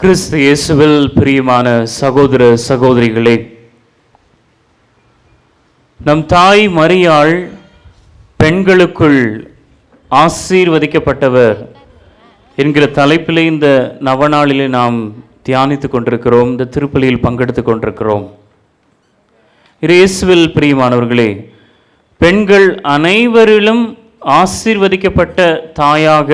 கிறிஸ்து இயேசுவில் பிரியமான சகோதர சகோதரிகளே, நம் தாய் மரியாள் பெண்களுக்குள் ஆசீர்வதிக்கப்பட்டவர் என்கிற தலைப்பிலே இந்த நவநாளிலே நாம் தியானித்து கொண்டிருக்கிறோம். இந்த திருப்பலியில் பங்கெடுத்து கொண்டிருக்கிறோம். இயேசுவில் பிரியமானவர்களே, பெண்கள் அனைவரிலும் ஆசீர்வதிக்கப்பட்ட தாயாக,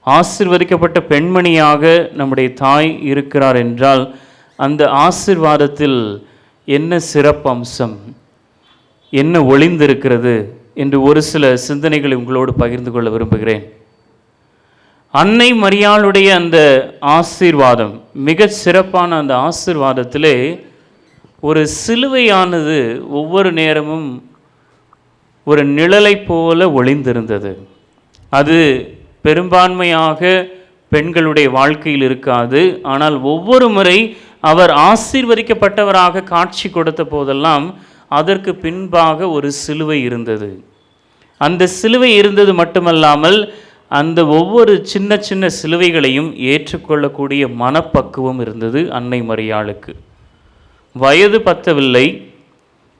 ஆசீர்வதிக்கப்பட்ட பெண்மணியாக நம்முடைய தாய் இருக்கிறார் என்றால் அந்த ஆசீர்வாதத்தில் என்ன சிறப்பம்சம், என்ன ஒளிந்திருக்கிறது என்று ஒரு சில சிந்தனைகளை உங்களோடு பகிர்ந்து கொள்ள விரும்புகிறேன். அன்னை மரியாளுடைய அந்த ஆசீர்வாதம், மிக சிறப்பான அந்த ஆசீர்வாதத்திலே ஒரு சிலுவையானது ஒவ்வொரு நேரமும் ஒரு நிழலை போல ஒளிந்திருந்தது. அது பெரும்பான்மையாக பெண்களுடைய வாழ்க்கையில் இருக்காது. ஆனால் ஒவ்வொரு முறை அவர் ஆசீர்வதிக்கப்பட்டவராக காட்சி கொடுத்த போதெல்லாம் அதற்கு பின்பாக ஒரு சிலுவை இருந்தது. அந்த சிலுவை இருந்தது மட்டுமல்லாமல் அந்த ஒவ்வொரு சின்ன சின்ன சிலுவைகளையும் ஏற்றுக்கொள்ளக்கூடிய மனப்பக்குவம் இருந்தது அன்னை மரியாளுக்கு. வயது பத்தவில்லை,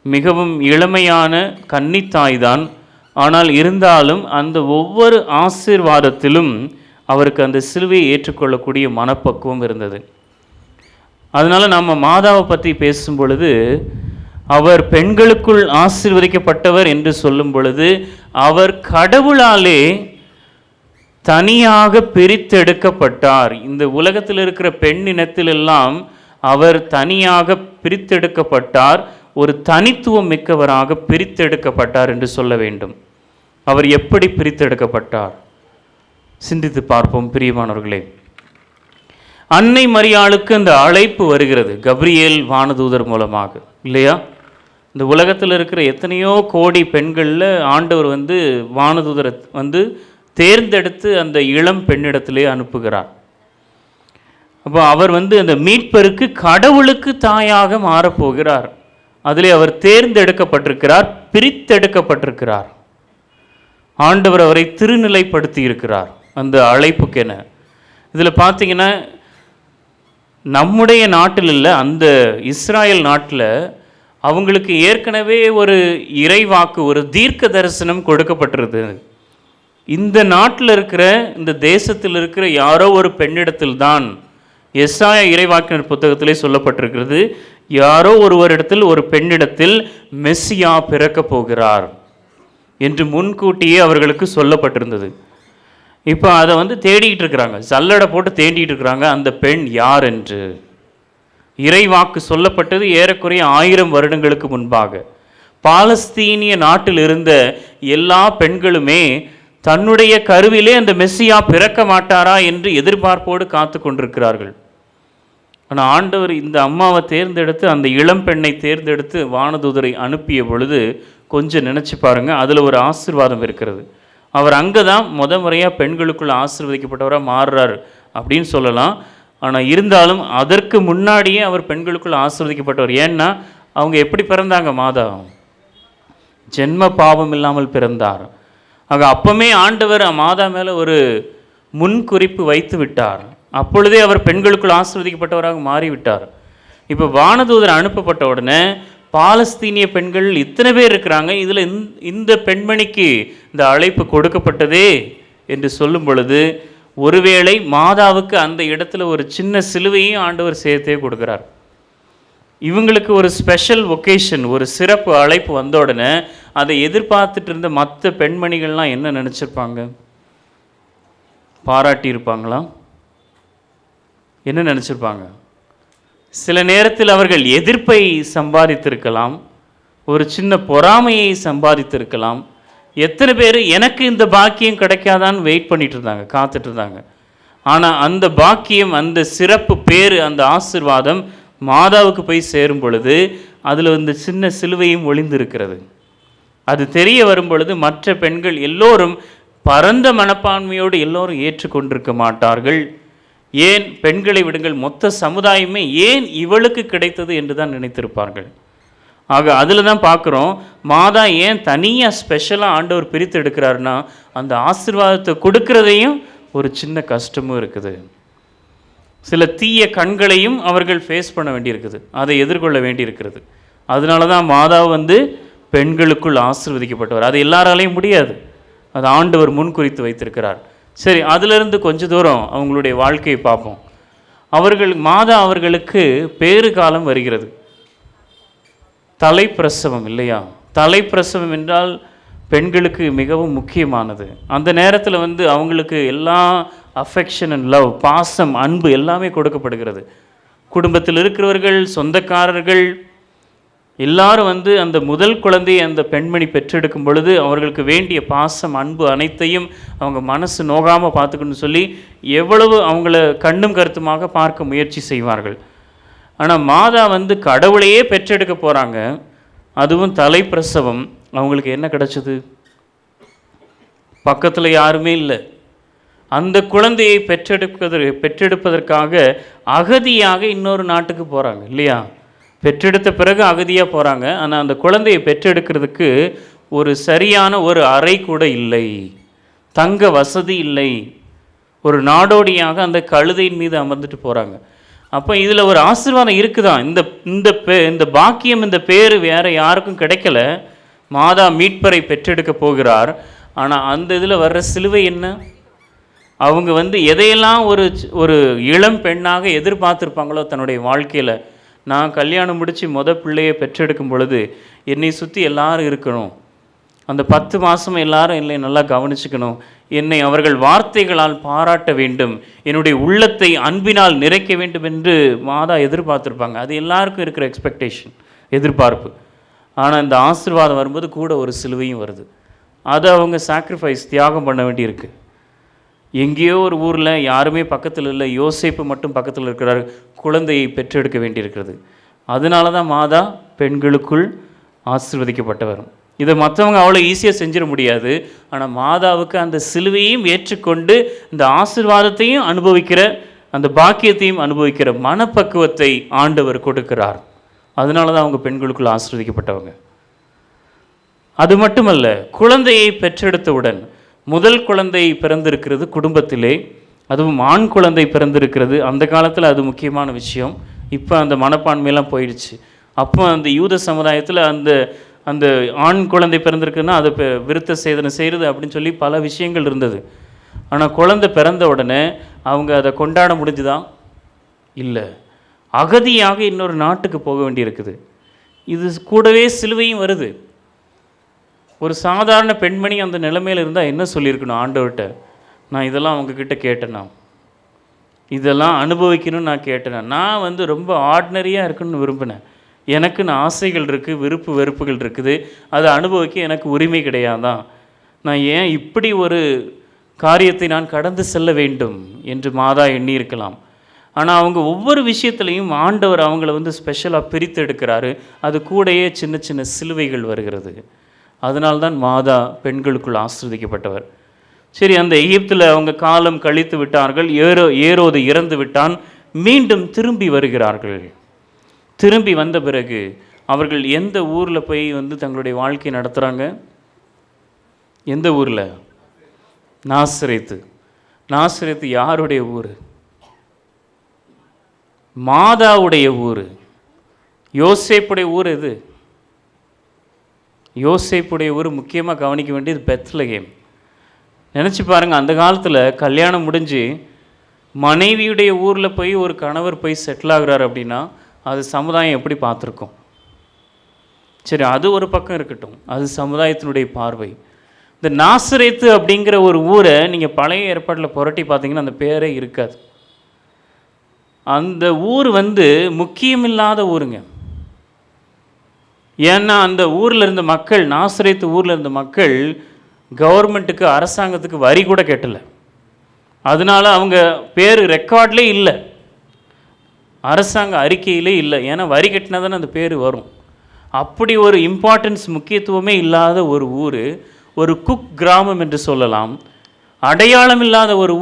மிகவும் இளமையான கன்னித்தாய்தான். ஆனால் இருந்தாலும் அந்த ஒவ்வொரு ஆசீர்வாதத்திலும் அவருக்கு அந்த சிலுவையை ஏற்றுக்கொள்ளக்கூடிய மனப்பக்குவம் இருந்தது. அதனால் நம்ம மாதாவை பற்றி பேசும் பொழுது, அவர் பெண்களுக்குள் ஆசீர்வதிக்கப்பட்டவர் என்று சொல்லும் பொழுது, அவர் கடவுளாலே தனியாக பிரித்தெடுக்கப்பட்டார். இந்த உலகத்தில் இருக்கிற பெண்ணினத்திலெல்லாம் அவர் தனியாக பிரித்தெடுக்கப்பட்டார், ஒரு தனித்துவம் மிக்கவராக பிரித்தெடுக்கப்பட்டார் என்று சொல்ல வேண்டும். அவர் எப்படி பிரித்தெடுக்கப்பட்டார் சிந்தித்து பார்ப்போம் பிரியமானவர்களே. அன்னை மரியாளுக்கு அந்த அழைப்பு வருகிறது கப்ரியேல் வானதூதர் மூலமாக, இல்லையா? இந்த உலகத்தில் இருக்கிற எத்தனையோ கோடி பெண்களில் ஆண்டவர் வானதூதரை தேர்ந்தெடுத்து அந்த இளம் பெண்ணிடத்திலே அனுப்புகிறார். அப்போ அவர் அந்த மீட்பருக்கு, கடவுளுக்கு தாயாக மாறப்போகிறார். அதிலே அவர் தேர்ந்தெடுக்கப்பட்டிருக்கிறார், பிரித்தெடுக்கப்பட்டிருக்கிறார். ஆண்டவர் அவரை திருநிலைப்படுத்தி இருக்கிறார் அந்த அழைப்புக்கென. இதில் பார்த்தீங்கன்னா நம்முடைய நாட்டில் இல்லை, அந்த இஸ்ராயல் நாட்டில் அவங்களுக்கு ஏற்கனவே ஒரு இறைவாக்கு, ஒரு தீர்க்க தரிசனம் கொடுக்கப்பட்டிருந்தது. இந்த நாட்டில் இருக்கிற, இந்த தேசத்தில் இருக்கிற யாரோ ஒரு பெண்ணிடத்தில் தான், எசாயா இறைவாக்கினர் புத்தகத்திலே சொல்லப்பட்டிருக்கிறது, யாரோ ஒருவரிடத்தில், ஒரு பெண்ணிடத்தில் மெஸ்ஸியா பிறக்கப் போகிறார் என்று முன்கூட்டியே அவர்களுக்கு சொல்லப்பட்டிருந்தது. இப்போ அதை தேடிக்கிட்டு இருக்கிறாங்க, சல்லடை போட்டு தேடிட்டு இருக்கிறாங்க அந்த பெண் யார் என்று. இறைவாக்கு சொல்லப்பட்டது ஏறக்குறைய 1000 வருடங்களுக்கு முன்பாக. பாலஸ்தீனிய நாட்டில் இருந்த எல்லா பெண்களுமே தன்னுடைய கருவிலே அந்த மெஸ்ஸியா பிறக்க மாட்டாரா என்று எதிர்பார்ப்போடு காத்து கொண்டிருக்கிறார்கள். ஆனால் ஆண்டவர் இந்த அம்மாவை தேர்ந்தெடுத்து, அந்த இளம் பெண்ணை தேர்ந்தெடுத்து வானதூதரை அனுப்பிய பொழுது கொஞ்சம் நினச்சி பாருங்கள், அதில் ஒரு ஆசீர்வாதம் இருக்கிறது. அவர் அங்கே தான் முறையாக பெண்களுக்குள்ள ஆசீர்வதிக்கப்பட்டவராக மாறுறார் அப்படின்னு சொல்லலாம். ஆனால் இருந்தாலும் அதற்கு முன்னாடியே அவர் பெண்களுக்குள்ள ஆசீர்வதிக்கப்பட்டவர். ஏன்னா அவங்க எப்படி பிறந்தாங்க? மாதா ஜென்ம பாவம் இல்லாமல் பிறந்தார். ஆக அப்பமே ஆண்டவர் மாதா மேலே ஒரு முன்குறிப்பு வைத்து விட்டார். அப்பொழுதே அவர் பெண்களுக்குள் ஆசீர்வதிக்கப்பட்டவராக மாறிவிட்டார். இப்போ வானதூதர் அனுப்பப்பட்ட உடனே பாலஸ்தீனிய பெண்கள் இத்தனை பேர் இருக்கிறாங்க, இதில் இந்த பெண்மணிக்கு இந்த அழைப்பு கொடுக்கப்பட்டதே என்று சொல்லும் பொழுது, ஒருவேளை மாதாவுக்கு அந்த இடத்துல ஒரு சின்ன சிலுவையும் ஆண்டவர் சேர்த்தே கொடுக்குறார். இவங்களுக்கு ஒரு ஸ்பெஷல் ஒகேஷன், ஒரு சிறப்பு அழைப்பு வந்த உடனே அதை எதிர்பார்த்துட்டு இருந்த மற்ற பெண்மணிகள்லாம் என்ன நினச்சிருப்பாங்க? பாராட்டியிருப்பாங்களா? என்ன நினச்சிருப்பாங்க? சில நேரத்தில் அவர்கள் எதிர்ப்பை சம்பாதித்திருக்கலாம், ஒரு சின்ன பொறாமையை சம்பாதித்திருக்கலாம். எத்தனை பேர் எனக்கு இந்த பாக்கியம் கிடைக்காதான்னு வெயிட் பண்ணிட்டு இருந்தாங்க, காத்துட்டு இருந்தாங்க. ஆனால் அந்த பாக்கியம், அந்த சிறப்பு பேர், அந்த ஆசீர்வாதம் மாதாவுக்கு போய் சேரும் பொழுது அதில் சின்ன சிலுவையும் ஒளிந்திருக்கிறது. அது தெரிய வரும் பொழுது மற்ற பெண்கள் எல்லோரும் பரந்த மனப்பான்மையோடு எல்லோரும் ஏற்றுக்கொண்டிருக்க மாட்டார்கள். ஏன் பெண்களை விடுங்கள், மொத்த சமுதாயமே ஏன் இவளுக்கு கிடைத்தது என்று தான் நினைத்திருப்பார்கள். ஆக அதில் தான் பார்க்குறோம், மாதா ஏன் தனியாக ஸ்பெஷலாக ஆண்டவர் பிரித்து எடுக்கிறாருன்னா, அந்த ஆசீர்வாதத்தை கொடுக்கறதையும் ஒரு சின்ன கஷ்டமும் இருக்குது. சில தீய கண்களையும் அவர்கள் ஃபேஸ் பண்ண வேண்டியிருக்குது, அதை எதிர்கொள்ள வேண்டியிருக்கிறது. அதனால தான் மாதா வந்து பெண்களுக்குள் ஆசீர்வதிக்கப்பட்டவர். அது எல்லாராலையும் முடியாது, அது ஆண்டவர் முன்குறித்து வைத்திருக்கிறார். சரி, அதிலிருந்து கொஞ்ச தூரம் அவங்களுடைய வாழ்க்கையை பார்ப்போம். மாதா அவர்களுக்கு பேறு காலம் வருகிறது. தலைப்பிரசவம் இல்லையா? தலைப்பிரசவம் என்றால் பெண்களுக்கு மிகவும் முக்கியமானது. அந்த நேரத்தில் வந்து அவங்களுக்கு எல்லா அஃபெக்ஷன் அண்ட் லவ், பாசம், அன்பு எல்லாமே கொடுக்கப்படுகிறது. குடும்பத்தில் இருக்கிறவர்கள், சொந்தக்காரர்கள் எல்லாரும் வந்து அந்த முதல் குழந்தையை அந்த பெண்மணி பெற்றெடுக்கும் பொழுது அவர்களுக்கு வேண்டிய பாசம், அன்பு அனைத்தையும் அவங்க மனசு நோகாமல் பார்த்துக்கணும்னு சொல்லி எவ்வளவு அவங்கள கண்ணும் கருத்துமாக பார்க்க முயற்சி செய்வார்கள். ஆனால் மாதா வந்து கடவுளையே பெற்றெடுக்க போகிறாங்க, அதுவும் தலைப்பிரசவம். அவங்களுக்கு என்ன கிடச்சிது? பக்கத்தில் யாருமே இல்லை. அந்த குழந்தையை பெற்றெடுப்பதற்காக அகதியாக இன்னொரு நாட்டுக்கு போகிறாங்க இல்லையா? பெற்றெடுத்த பிறகு அகதியாக போகிறாங்க. ஆனால் அந்த குழந்தையை பெற்றெடுக்கிறதுக்கு ஒரு சரியான ஒரு அறை கூட இல்லை, தங்க வசதி இல்லை. ஒரு நாடோடியாக அந்த கழுதையின் மீது அமர்ந்துட்டு போகிறாங்க. அப்போ இதில் ஒரு ஆசீர்வாதம் இருக்குதான். இந்த பாக்கியம், இந்த பேர் வேறு யாருக்கும் கிடைக்கல. மாதா மீட்பரை பெற்றெடுக்க போகிறார். ஆனால் அந்த இதில் வர்ற சிலுவை என்ன? அவங்க வந்து எதையெல்லாம் ஒரு இளம் பெண்ணாக எதிர்பார்த்துருப்பாங்களோ தன்னுடைய வாழ்க்கையில், நான் கல்யாணம் முடித்து பிள்ளையை பெற்றெடுக்கும் பொழுது என்னை சுற்றி எல்லாரும் இருக்கணும், அந்த 10 மாதம் எல்லாரும் என்னை நல்லா கவனிச்சுக்கணும், என்னை அவர்கள் வார்த்தைகளால் பாராட்ட வேண்டும், என்னுடைய உள்ளத்தை அன்பினால் நிறைக்க வேண்டும் என்று மாதா எதிர்பார்த்துருப்பாங்க. அது எல்லாருக்கும் இருக்கிற எக்ஸ்பெக்டேஷன், எதிர்பார்ப்பு. ஆனால் இந்த ஆசீர்வாதம் வரும்போது கூட ஒரு சிலுவையும் வருது. அதை அவங்க சாக்ரிஃபைஸ், தியாகம் பண்ண வேண்டியிருக்கு. எங்கேயோ ஒரு ஊரில் யாருமே பக்கத்தில் இல்லை, யோசேப்பு மட்டும் பக்கத்தில் இருக்கிறார், குழந்தையை பெற்றெடுக்க வேண்டியிருக்கிறது. அதனால தான் மாதா பெண்களுக்குள் ஆசீர்வதிக்கப்பட்டவர். இதை மற்றவங்க அவ்வளோ ஈஸியாக செஞ்சிட முடியாது. ஆனால் மாதாவுக்கு அந்த சிலுவையும் ஏற்றுக்கொண்டு இந்த ஆசீர்வாதத்தையும் அனுபவிக்கிற, அந்த பாக்கியத்தையும் அனுபவிக்கிற மனப்பக்குவத்தை ஆண்டவர் கொடுக்கிறார். அதனால தான் அவங்க பெண்களுக்குள் ஆசீர்வதிக்கப்பட்டவங்க. அது மட்டுமல்ல, குழந்தையை பெற்றெடுத்தவுடன், முதல் குழந்தை பிறந்திருக்கிறது குடும்பத்திலே, அதுவும் ஆண் குழந்தை பிறந்திருக்கிறது. அந்த காலத்தில் அது முக்கியமான விஷயம். இப்போ அந்த மனப்பான்மையெல்லாம் போயிடுச்சு. அப்போ அந்த யூத சமுதாயத்தில் அந்த ஆண் குழந்தை பிறந்திருக்குன்னா அதை விருத்த சேதனை செய்கிறது அப்படின்னு சொல்லி பல விஷயங்கள் இருந்தது. ஆனால் குழந்தை பிறந்த உடனே அவங்க அதை கொண்டாட முடிஞ்சுதான்? இல்லை. அகதியாக இன்னொரு நாட்டுக்கு போக வேண்டியிருக்குது. இது கூடவே சிலுவையும் வருது. ஒரு சாதாரண பெண்மணி அந்த நிலைமையில் இருந்தால் என்ன சொல்லியிருக்கணும் ஆண்டவர்கிட்ட? நான் இதெல்லாம் அவங்கக்கிட்ட கேட்டேனா, இதெல்லாம் அனுபவிக்கணும்னு நான் கேட்டேனா, நான் வந்து ரொம்ப ஆர்டினரியாக இருக்குன்னு விரும்பினேன், எனக்குன்னு ஆசைகள் இருக்குது, விருப்பு வெறுப்புகள் இருக்குது, அதை அனுபவிக்க எனக்கு உரிமை கிடையாதான், நான் ஏன் இப்படி ஒரு காரியத்தை நான் கடந்து செல்ல வேண்டும் என்று மாதா எண்ணியிருக்கலாம். ஆனால் அவங்க ஒவ்வொரு விஷயத்துலையும் ஆண்டவர் அவங்கள வந்து ஸ்பெஷலாக பிரித்து எடுக்கிறாரு. அது கூடயே சின்ன சின்ன சிலுவைகள் வருகிறது. அதனால்தான் மாதா பெண்களுக்குள் ஆசீர்வதிக்கப்பட்டவர். சரி, அந்த எகிப்தில் அவங்க காலம் கழித்து விட்டார்கள். ஏரோது இறந்து விட்டான். மீண்டும் திரும்பி வருகிறார்கள். திரும்பி வந்த பிறகு அவர்கள் எந்த ஊரில் போய் வந்து தங்களுடைய வாழ்க்கை நடத்துகிறாங்க? எந்த ஊரில்? நாசரேத்து. நாசரேத்து யாருடைய ஊர்? மாதாவுடைய ஊர். யோசேப்புடைய ஊர் எது? யோசேப்புடைய ஊர் முக்கியமாக கவனிக்க வேண்டியது பெத்லகேம். நினச்சி பாருங்கள், அந்த காலத்தில் கல்யாணம் முடிஞ்சு மனைவியுடைய ஊரில் போய் ஒரு கணவர் போய் செட்டில் ஆகிறார் அப்படின்னா அது சமுதாயம் எப்படி பார்த்துருக்கோம்? சரி, அது ஒரு பக்கம் இருக்கட்டும், அது சமுதாயத்தினுடைய பார்வை. இந்த நாசரேத்து அப்படிங்கிற ஒரு ஊரை நீங்கள் பழைய ஏற்பாட்டில் புரட்டி பார்த்தீங்கன்னா அந்த பேரே இருக்காது. அந்த ஊர் வந்து முக்கியமில்லாத ஊருங்க. ஏன்னா அந்த ஊரில் இருந்த மக்கள், நாசரேத்து ஊரில் இருந்த மக்கள் கவர்மெண்ட்டுக்கு, அரசாங்கத்துக்கு வரி கூட கட்டலை. அதனால் அவங்க பேர் ரெக்கார்ட்லே இல்லை, அரசாங்க அறிக்கையிலே இல்லை. ஏன்னா வரி கட்டினா தானே அந்த பேர் வரும். அப்படி ஒரு இம்பார்ட்டன்ஸ், முக்கியத்துவமே இல்லாத ஒரு ஊர், ஒரு குக் கிராமம் என்று சொல்லலாம், அடையாளம் இல்லாத ஒரு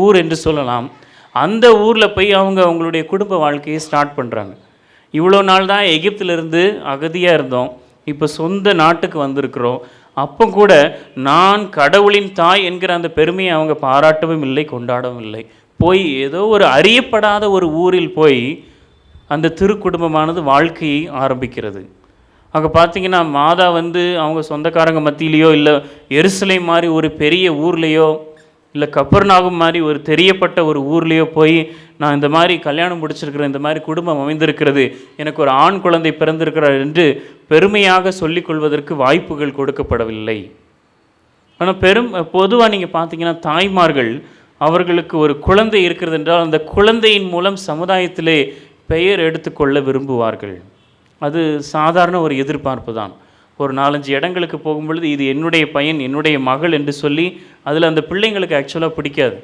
ஊர் என்று சொல்லலாம். அந்த ஊரில் போய் அவங்களுடைய குடும்ப வாழ்க்கையை ஸ்டார்ட் பண்ணுறாங்க. இவ்வளோ நாள் தான் எகிப்திலிருந்து அகதியாக இருந்தோம், இப்போ சொந்த நாட்டுக்கு வந்திருக்கிறோம். அப்போ கூட நான் கடவுளின் தாய் என்கிற அந்த பெருமையை அவங்க பாராட்டவும் இல்லை, கொண்டாடவும் இல்லை. போய் ஏதோ ஒரு அறியப்படாத ஒரு ஊரில் போய் அந்த திருக்குடும்பமானது வாழ்க்கையை ஆரம்பிக்கிறது. அங்கே பார்த்தீங்கன்னா மாதா வந்து அவங்க சொந்தக்காரங்க மத்தியிலையோ இல்லை எருசலேம் மாதிரி ஒரு பெரிய ஊர்லேயோ இல்லை கப்பர்நாகும் மாதிரி ஒரு தெரியப்பட்ட ஒரு ஊர்லேயோ போய் நான் இந்த மாதிரி கல்யாணம் முடிச்சிருக்கிறேன், இந்த மாதிரி குடும்பம் அமைந்திருக்கிறது, எனக்கு ஒரு ஆண் குழந்தை பிறந்திருக்கிறார் என்று பெருமையாக சொல்லிக்கொள்வதற்கு வாய்ப்புகள் கொடுக்கப்படவில்லை. ஆனால் பொதுவாக நீங்கள் பார்த்தீங்கன்னா தாய்மார்கள் அவர்களுக்கு ஒரு குழந்தை இருக்கிறது என்றால் அந்த குழந்தையின் மூலம் சமுதாயத்திலே பெயர் எடுத்துக்கொள்ள விரும்புவார்கள். அது சாதாரண ஒரு எதிர்பார்ப்பு தான். ஒரு 4-5 இடங்களுக்கு போகும்பொழுது இது என்னுடைய பையன், என்னுடைய மகள் என்று சொல்லி அதில் அந்த பிள்ளைங்களுக்கு ஆக்சுவலாக பிடிக்காது.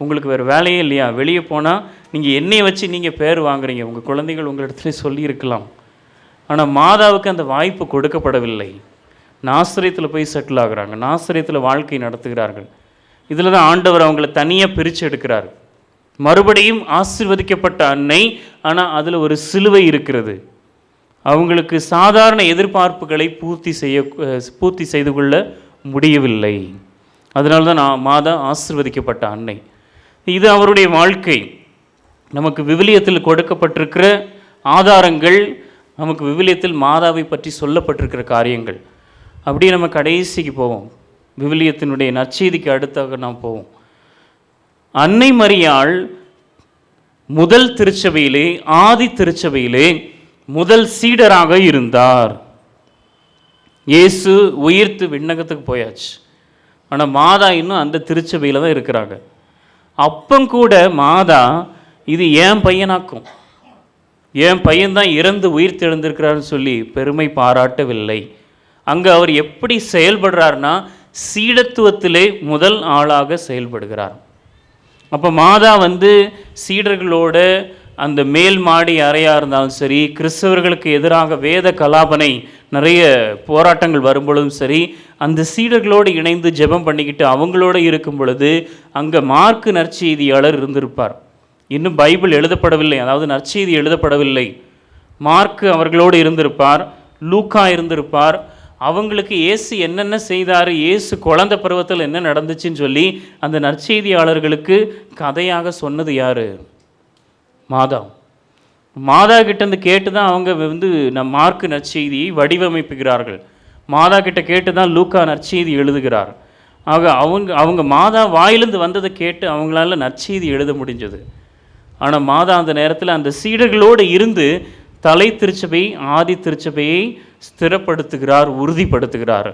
உங்களுக்கு வேறு வேலையே இல்லையா, வெளியே போனால் நீங்கள் என்னையை வச்சு நீங்கள் பேர் வாங்குறீங்க, உங்கள் குழந்தைகள் உங்களிடத்துல சொல்லியிருக்கலாம். ஆனால் மாதாவுக்கு அந்த வாய்ப்பு கொடுக்கப்படவில்லை. நாசரேத்தில் போய் செட்டில் ஆகுறாங்க, நாசரேத்தில் வாழ்க்கை நடத்துகிறார்கள். இதில் தான் ஆண்டவர் அவங்கள தனியாக பிரித்து எடுக்கிறார். மறுபடியும் ஆசீர்வதிக்கப்பட்ட அன்னை, ஆனால் அதில் ஒரு சிலுவை இருக்கிறது. அவங்களுக்கு சாதாரண எதிர்பார்ப்புகளை பூர்த்தி செய்து கொள்ள முடியவில்லை. அதனால தான் மாதா ஆசீர்வதிக்கப்பட்ட அன்னை. இது அவருடைய வாழ்க்கை. நமக்கு விவிலியத்தில் கொடுக்கப்பட்டிருக்கிற ஆதாரங்கள், நமக்கு விவிலியத்தில் மாதாவை பற்றி சொல்லப்பட்டிருக்கிற காரியங்கள். அப்படியே நம்ம கடைசிக்கு போவோம், விவிலியத்தினுடைய நற்செய்திக்கு அடுத்தாக நாம் போவோம். அன்னை மரியாள் முதல் திருச்சபையிலே, ஆதி திருச்சபையிலே முதல் சீடராக இருந்தார். இயேசு உயிர்த்து விண்ணகத்துக்கு போயாச்சு, ஆனால் மாதா இன்னும் அந்த திருச்சபையில் தான் இருக்கிறாங்க. அப்பங்கூட மாதா இது என் பையனாக்கும், என் பையன்தான் இறந்து உயிர் தெழுந்திருக்கிறார்னு சொல்லி பெருமை பாராட்டவில்லை. அங்கே அவர் எப்படி செயல்படுறார்னா சீடத்துவத்திலே முதல் ஆளாக செயல்படுகிறார். அப்போ மாதா வந்து சீடர்களோட அந்த மேல் மாடி அறையாக இருந்தாலும் சரி, கிறிஸ்தவர்களுக்கு எதிராக வேத கலாபனை நிறைய போராட்டங்கள் வரும்பொழுதும் சரி, அந்த சீடர்களோடு இணைந்து ஜெபம் பண்ணிக்கிட்டு அவங்களோட இருக்கும் பொழுது அங்கே மார்க்கு நற்செய்தியாளர் இருந்திருப்பார். இன்னும் பைபிள் எழுதப்படவில்லை, அதாவது நற்செய்தி எழுதப்படவில்லை. மார்க்கு அவர்களோடு இருந்திருப்பார், லூக்கா இருந்திருப்பார். அவங்களுக்கு இயேசு என்னென்ன செய்தார், இயேசு குழந்தை பருவத்தில் என்ன நடந்துச்சுன்னு சொல்லி அந்த நற்செய்தியாளர்களுக்கு கதையாக சொன்னது யார்? மாதா. மாதா கிட்டேருந்து கேட்டு தான் அவங்க வந்து மார்க்கு நற்செய்தியை வடிவமைப்புகிறார்கள். மாதா கிட்ட கேட்டு தான் லூக்கா நற்செய்தி எழுதுகிறார். ஆக அவங்க மாதா வாயிலிருந்து வந்ததை கேட்டு அவங்களால நற்செய்தி எழுத முடிஞ்சது. ஆனால் மாதா அந்த நேரத்தில் அந்த சீடர்களோடு இருந்து தலை திருச்சபை, ஆதி திருச்சபையை ஸ்திரப்படுத்துகிறார், உறுதிப்படுத்துகிறார்.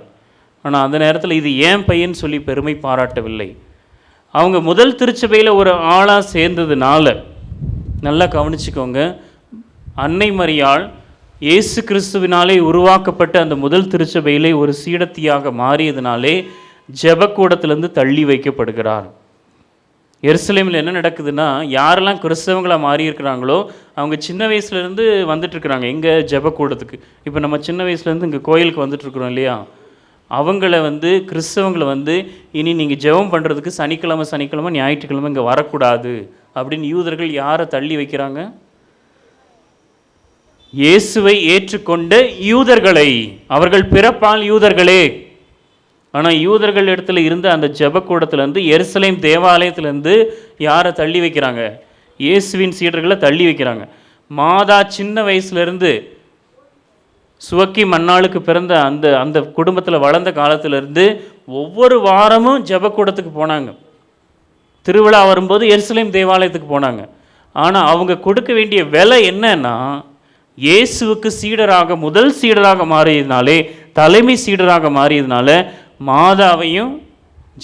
ஆனால் அந்த நேரத்தில் இது ஏன் பையன் சொல்லி பெருமை பாராட்டவில்லை. அவங்க முதல் திருச்சபையில் ஒரு ஆளாக சேர்ந்ததுனால, நல்லா கவனிச்சுக்கோங்க, அன்னை மரியாள் இயேசு கிறிஸ்துவினாலே உருவாக்கப்பட்ட அந்த முதல் திருச்சபையிலே ஒரு சீடத்தியாக மாறியதுனாலே ஜெபக்கூடத்திலிருந்து தள்ளி வைக்கப்படுகிறார். எருசலேமில் என்ன நடக்குதுன்னா, யாரெல்லாம் கிறிஸ்தவங்களாக மாறி இருக்கிறாங்களோ அவங்க சின்ன வயசுலேருந்து வந்துட்டுருக்குறாங்க எங்கே ஜெபக்கூடத்துக்கு. இப்போ நம்ம சின்ன வயசுலேருந்து இங்கே கோயிலுக்கு வந்துட்டுருக்குறோம் இல்லையா, அவங்கள வந்து கிறிஸ்தவங்களை வந்து இனி நீங்கள் ஜெபம் பண்ணுறதுக்கு சனிக்கிழமை ஞாயிற்றுக்கிழமை இங்கே வரக்கூடாது அப்படின்னு யூதர்கள் யாரை தள்ளி வைக்கிறாங்க? இயேசுவை ஏற்றுக்கொண்ட யூதர்களை. அவர்கள் பிறப்பால் யூதர்களே. ஆனால் யூதர்கள் இடத்துல இருந்த அந்த ஜெபக்கூடத்துலேருந்து, எருசலேம் தேவாலயத்திலேருந்து யாரை தள்ளி வைக்கிறாங்க? இயேசுவின் சீடர்களை தள்ளி வைக்கிறாங்க. மாதா சின்ன வயசுலேருந்து சுவக்கி மன்னாளுக்கு பிறந்த அந்த குடும்பத்தில் வளர்ந்த காலத்திலேருந்து ஒவ்வொரு வாரமும் ஜெபக்கூடத்துக்கு போனாங்க. திருவிழா வரும்போது எருசலேம் தேவாலயத்துக்கு போனாங்க. ஆனால் அவங்க கொடுக்க வேண்டிய விலை என்னன்னா, இயேசுவுக்கு சீடராக முதல் சீடராக மாறியதுனாலே, தலைமை சீடராக மாறியதுனால மாதாவையும்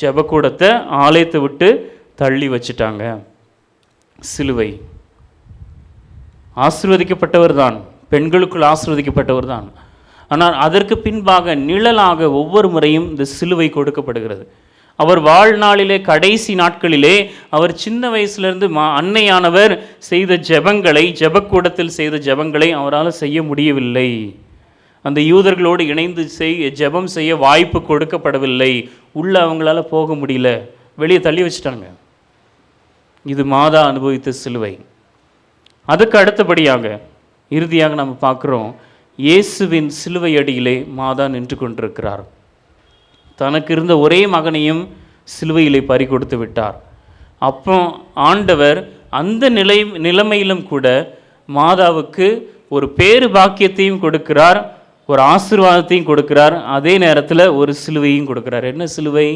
ஜெபக்கூடத்தை ஆலயத்தை விட்டு தள்ளி வச்சுட்டாங்க. சிலுவை. ஆசீர்வதிக்கப்பட்டவர் தான், பெண்களுக்குள் ஆசீர்வதிக்கப்பட்டவர் தான். ஆனால் அதற்கு பின்பாக நிழலாக ஒவ்வொரு முறையும் இந்த சிலுவை கொடுக்கப்படுகிறது. அவர் வாழ்நாளிலே கடைசி நாட்களிலே அவர் சின்ன வயசுலேருந்து அன்னையானவர் செய்த ஜெபங்களை, ஜெபக்கூடத்தில் செய்த ஜெபங்களை அவரால் செய்ய முடியவில்லை. அந்த யூதர்களோடு இணைந்து ஜெபம் செய்ய வாய்ப்பு கொடுக்கப்படவில்லை. உள்ளே அவங்களால போக முடியல, வெளியே தள்ளி வச்சுட்டாங்க. இது மாதா அனுபவித்த சிலுவை. அதுக்கு அடுத்தபடியாக இறுதியாக நம்ம பார்க்குறோம், இயேசுவின் சிலுவை அடியிலே மாதா நின்று கொண்டிருக்கிறார். தனக்கு இருந்த ஒரே மகனையும் சிலுவையிலே பறி கொடுத்து விட்டார். அப்போ ஆண்டவர் அந்த நிலைமையிலும் கூட மாதாவுக்கு ஒரு பேரு பாக்கியத்தையும் கொடுக்கிறார், ஒரு ஆசீர்வாதத்தையும் கொடுக்கிறார், அதே நேரத்தில் ஒரு சிலுவையும் கொடுக்கிறார். என்ன சிலுவை?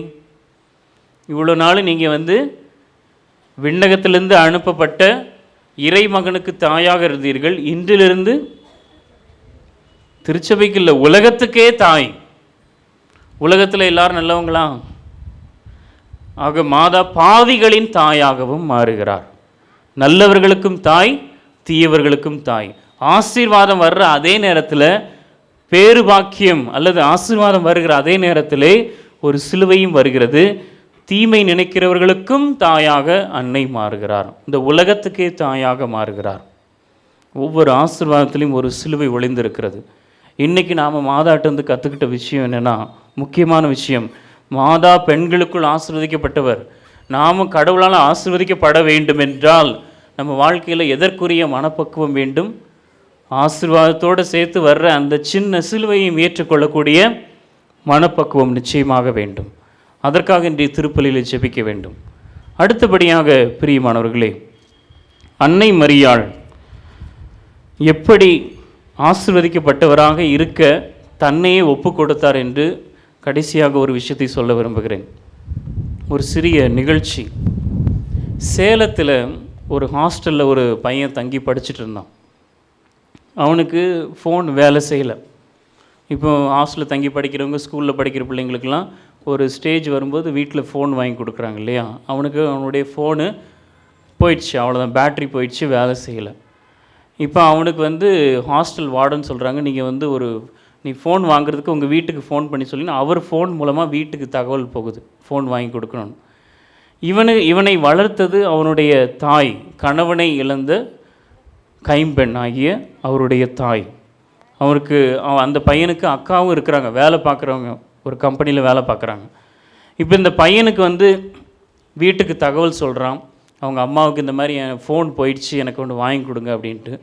இவ்வளோ நாள் நீங்கள் விண்ணகத்திலிருந்து அனுப்பப்பட்ட இறைமகனுக்கு தாயாக இருந்தீர்கள். இன்றிலிருந்து திருச்சபைக்கு இல்லை, உலகத்துக்கே தாய். உலகத்தில் எல்லாரும் நல்லவங்களா? ஆக மாதா பாவிகளின் தாயாகவும் மாறுகிறார். நல்லவர்களுக்கும் தாய், தீயவர்களுக்கும் தாய். ஆசீர்வாதம் வர்ற அதே நேரத்தில், பேரு பாக்கியம் அல்லது ஆசீர்வாதம் வருகிற அதே நேரத்திலே ஒரு சிலுவையும் வருகிறது. தீமை நினைக்கிறவர்களுக்கும் தாயாக அன்னை மாறுகிறார். இந்த உலகத்துக்கே தாயாக மாறுகிறார். ஒவ்வொரு ஆசீர்வாதத்திலையும் ஒரு சிலுவை ஒளிந்திருக்கிறது. இன்றைக்கி நாம் மாதாட்ட கற்றுக்கிட்ட விஷயம் என்னென்னா, முக்கியமான விஷயம், மாதா பெண்களுக்குள் ஆசீர்வதிக்கப்பட்டவர். நாம் கடவுளால் ஆசீர்வதிக்கப்பட வேண்டும் என்றால் நம்ம வாழ்க்கையில் எதற்குரிய மனப்பக்குவம் வேண்டும்? ஆசீர்வாதத்தோடு சேர்த்து வர்ற அந்த சின்ன சிலுவையும் ஏற்றுக்கொள்ளக்கூடிய மனப்பக்குவம் நிச்சயமாக வேண்டும். அதற்காக இன்றைய திருப்பலியில் ஜெபிக்க வேண்டும். அடுத்தபடியாக பிரியமானவர்களே, அன்னை மரியாள் எப்படி ஆசீர்வதிக்கப்பட்டவராக இருக்க தன்னையே ஒப்பு கொடுத்தார் என்று கடைசியாக ஒரு விஷயத்தை சொல்ல விரும்புகிறேன். ஒரு சிறிய நிகழ்ச்சி. சேலத்தில் ஒரு ஹாஸ்டலில் ஒரு பையன் தங்கி படிச்சுட்டு இருந்தான். அவனுக்கு ஃபோன் வேலை செய்யலை. இப்போ ஹாஸ்டலில் தங்கி படிக்கிறவங்க, ஸ்கூலில் படிக்கிற பிள்ளைங்களுக்கெல்லாம் ஒரு ஸ்டேஜ் வரும்போது வீட்டில் ஃபோன் வாங்கி கொடுக்குறாங்க இல்லையா? அவனுடைய ஃபோனு போயிடுச்சு, அவ்வளோதான், பேட்ரி போயிடுச்சு, வேலை செய்யலை. இப்போ அவனுக்கு ஹாஸ்டல் வார்டன் சொல்கிறாங்க, நீங்கள் நீ ஃபோன் வாங்குறதுக்கு உங்கள் வீட்டுக்கு ஃபோன் பண்ணி சொல்லினா அவர் ஃபோன் மூலமாக வீட்டுக்கு தகவல் போகுது, ஃபோன் வாங்கி கொடுக்கணும்னு. இவனை வளர்த்தது அவனுடைய தாய், கணவனை இழந்த கைம்பெண் ஆகிய அவருடைய தாய். அவருக்கு அந்த பையனுக்கு அக்காவும் இருக்கிறாங்க, வேலை பார்க்குறவங்க, ஒரு கம்பெனியில் வேலை பார்க்குறாங்க. இப்போ இந்த பையனுக்கு வீட்டுக்கு தகவல் சொல்கிறான், அவங்க அம்மாவுக்கு இந்த மாதிரி என் ஃபோன் போயிடுச்சு, எனக்கு ஒன்று வாங்கி கொடுங்க அப்படின்ட்டு.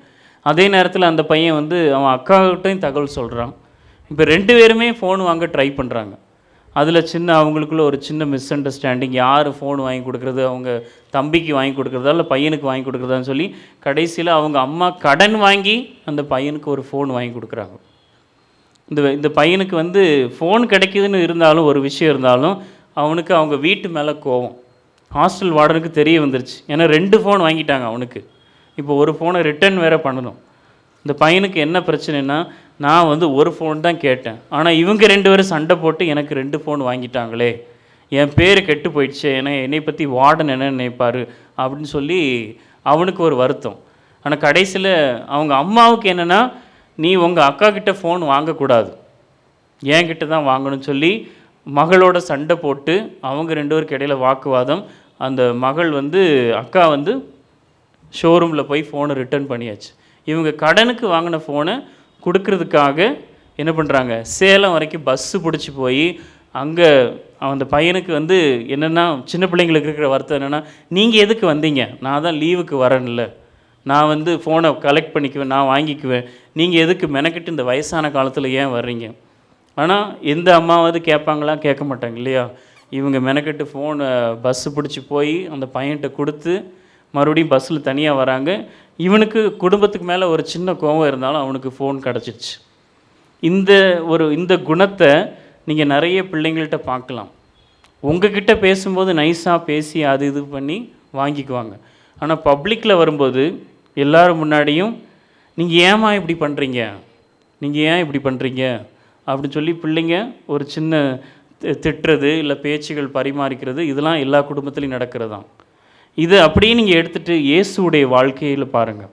அதே நேரத்தில் அந்த பையன் அவன் அக்காக்கிட்டையும் தகவல் சொல்கிறான். இப்போ 2 பேருமே ஃபோன் வாங்க ட்ரை பண்ணுறாங்க. அதில் அவங்களுக்குள்ள ஒரு சின்ன மிஸ் அண்டர்ஸ்டாண்டிங், யார் ஃபோன் வாங்கி கொடுக்குறது, அவங்க தம்பிக்கு வாங்கி கொடுக்குறதா இல்லை பையனுக்கு வாங்கி கொடுக்குறதான்னு சொல்லி கடைசியில் அவங்க அம்மா கடன் வாங்கி அந்த பையனுக்கு ஒரு ஃபோன் வாங்கி கொடுக்குறாங்க. இந்த பையனுக்கு ஃபோன் கிடைக்குதுன்னு இருந்தாலும், ஒரு விஷயம் இருந்தாலும், அவனுக்கு அவங்க வீட்டு மேலே கோவம். ஹாஸ்டல் வார்டனுக்கு தெரிய வந்துருச்சு. ஏன்னா 2 ஃபோன் வாங்கிட்டாங்க அவனுக்கு. இப்போ ஒரு ஃபோனை ரிட்டர்ன் வேறு பண்ணணும். இந்த பையனுக்கு என்ன பிரச்சனைனா, நான் ஒரு ஃபோன் தான் கேட்டேன், ஆனால் இவங்க 2 பேரும் சண்டை போட்டு எனக்கு 2 ஃபோன் வாங்கிட்டாங்களே, என் பேர் கெட்டு போயிடுச்சு, ஏன்னா என்னை பற்றி வார்டன் என்ன நினைப்பார் அப்படின்னு சொல்லி அவனுக்கு ஒரு வருத்தம். ஆனால் கடைசியில் அவங்க அம்மாவுக்கு என்னென்னா, நீ உங்கள் அக்கா கிட்ட ஃபோன் வாங்கக்கூடாது, என்கிட்ட தான் வாங்கணும்னு சொல்லி மகளோட சண்டை போட்டு அவங்க 2 பேருக்கு இடையில வாக்குவாதம். அந்த மகள் அக்கா ஷோரூமில் போய் ஃபோனை ரிட்டர்ன் பண்ணியாச்சு. இவங்க கடனுக்கு வாங்கின ஃபோனை கொடுக்கறதுக்காக என்ன பண்ணுறாங்க, சேலம் வரைக்கும் பஸ்ஸு பிடிச்சி போய் அங்கே அந்த பையனுக்கு என்னென்னா, சின்ன பிள்ளைங்களுக்கு இருக்கிற வருத்தம் என்னென்னா, நீங்கள் எதுக்கு வந்தீங்க, நான் தான் லீவுக்கு வரேன்ல, நான் ஃபோனை கலெக்ட் பண்ணிக்குவேன், நான் வாங்கிக்குவேன், நீங்கள் எதுக்கு மெனக்கிட்டு இந்த வயசான காலத்தில் ஏன் வர்றீங்க? ஆனால் எந்த அம்மாவது கேட்பாங்களா? கேட்க மாட்டாங்க இல்லையா? இவங்க மெனக்கெட்டு ஃபோனை பஸ்ஸு பிடிச்சி போய் அந்த பையன்கிட்ட கொடுத்து மறுபடியும் பஸ்ஸில் தனியாக வராங்க. இவனுக்கு குடும்பத்துக்கு மேலே ஒரு சின்ன கோவம் இருந்தாலும் அவனுக்கு ஃபோன் கிடச்சிருச்சு. இந்த குணத்தை நீங்கள் நிறைய பிள்ளைங்கள்ட்ட பார்க்கலாம். உங்ககிட்ட பேசும்போது நைஸாக பேசி அது இது பண்ணி வாங்கிக்குவாங்க. ஆனால் பப்ளிக்கில் வரும்போது எல்லோரும் முன்னாடியும் நீங்கள் ஏம்மா இப்படி பண்ணுறீங்க, நீங்கள் ஏன் இப்படி பண்ணுறீங்க அப்படின்னு சொல்லி பிள்ளைங்க ஒரு சின்ன திட்டுறது இல்லை பேச்சுகள் பரிமாறிக்கிறது, இதெல்லாம் எல்லா குடும்பத்துலேயும் நடக்கிறது தான். இது அப்படியே நீங்கள் எடுத்துகிட்டு இயேசுடைய வாழ்க்கையில் பாருங்கள்.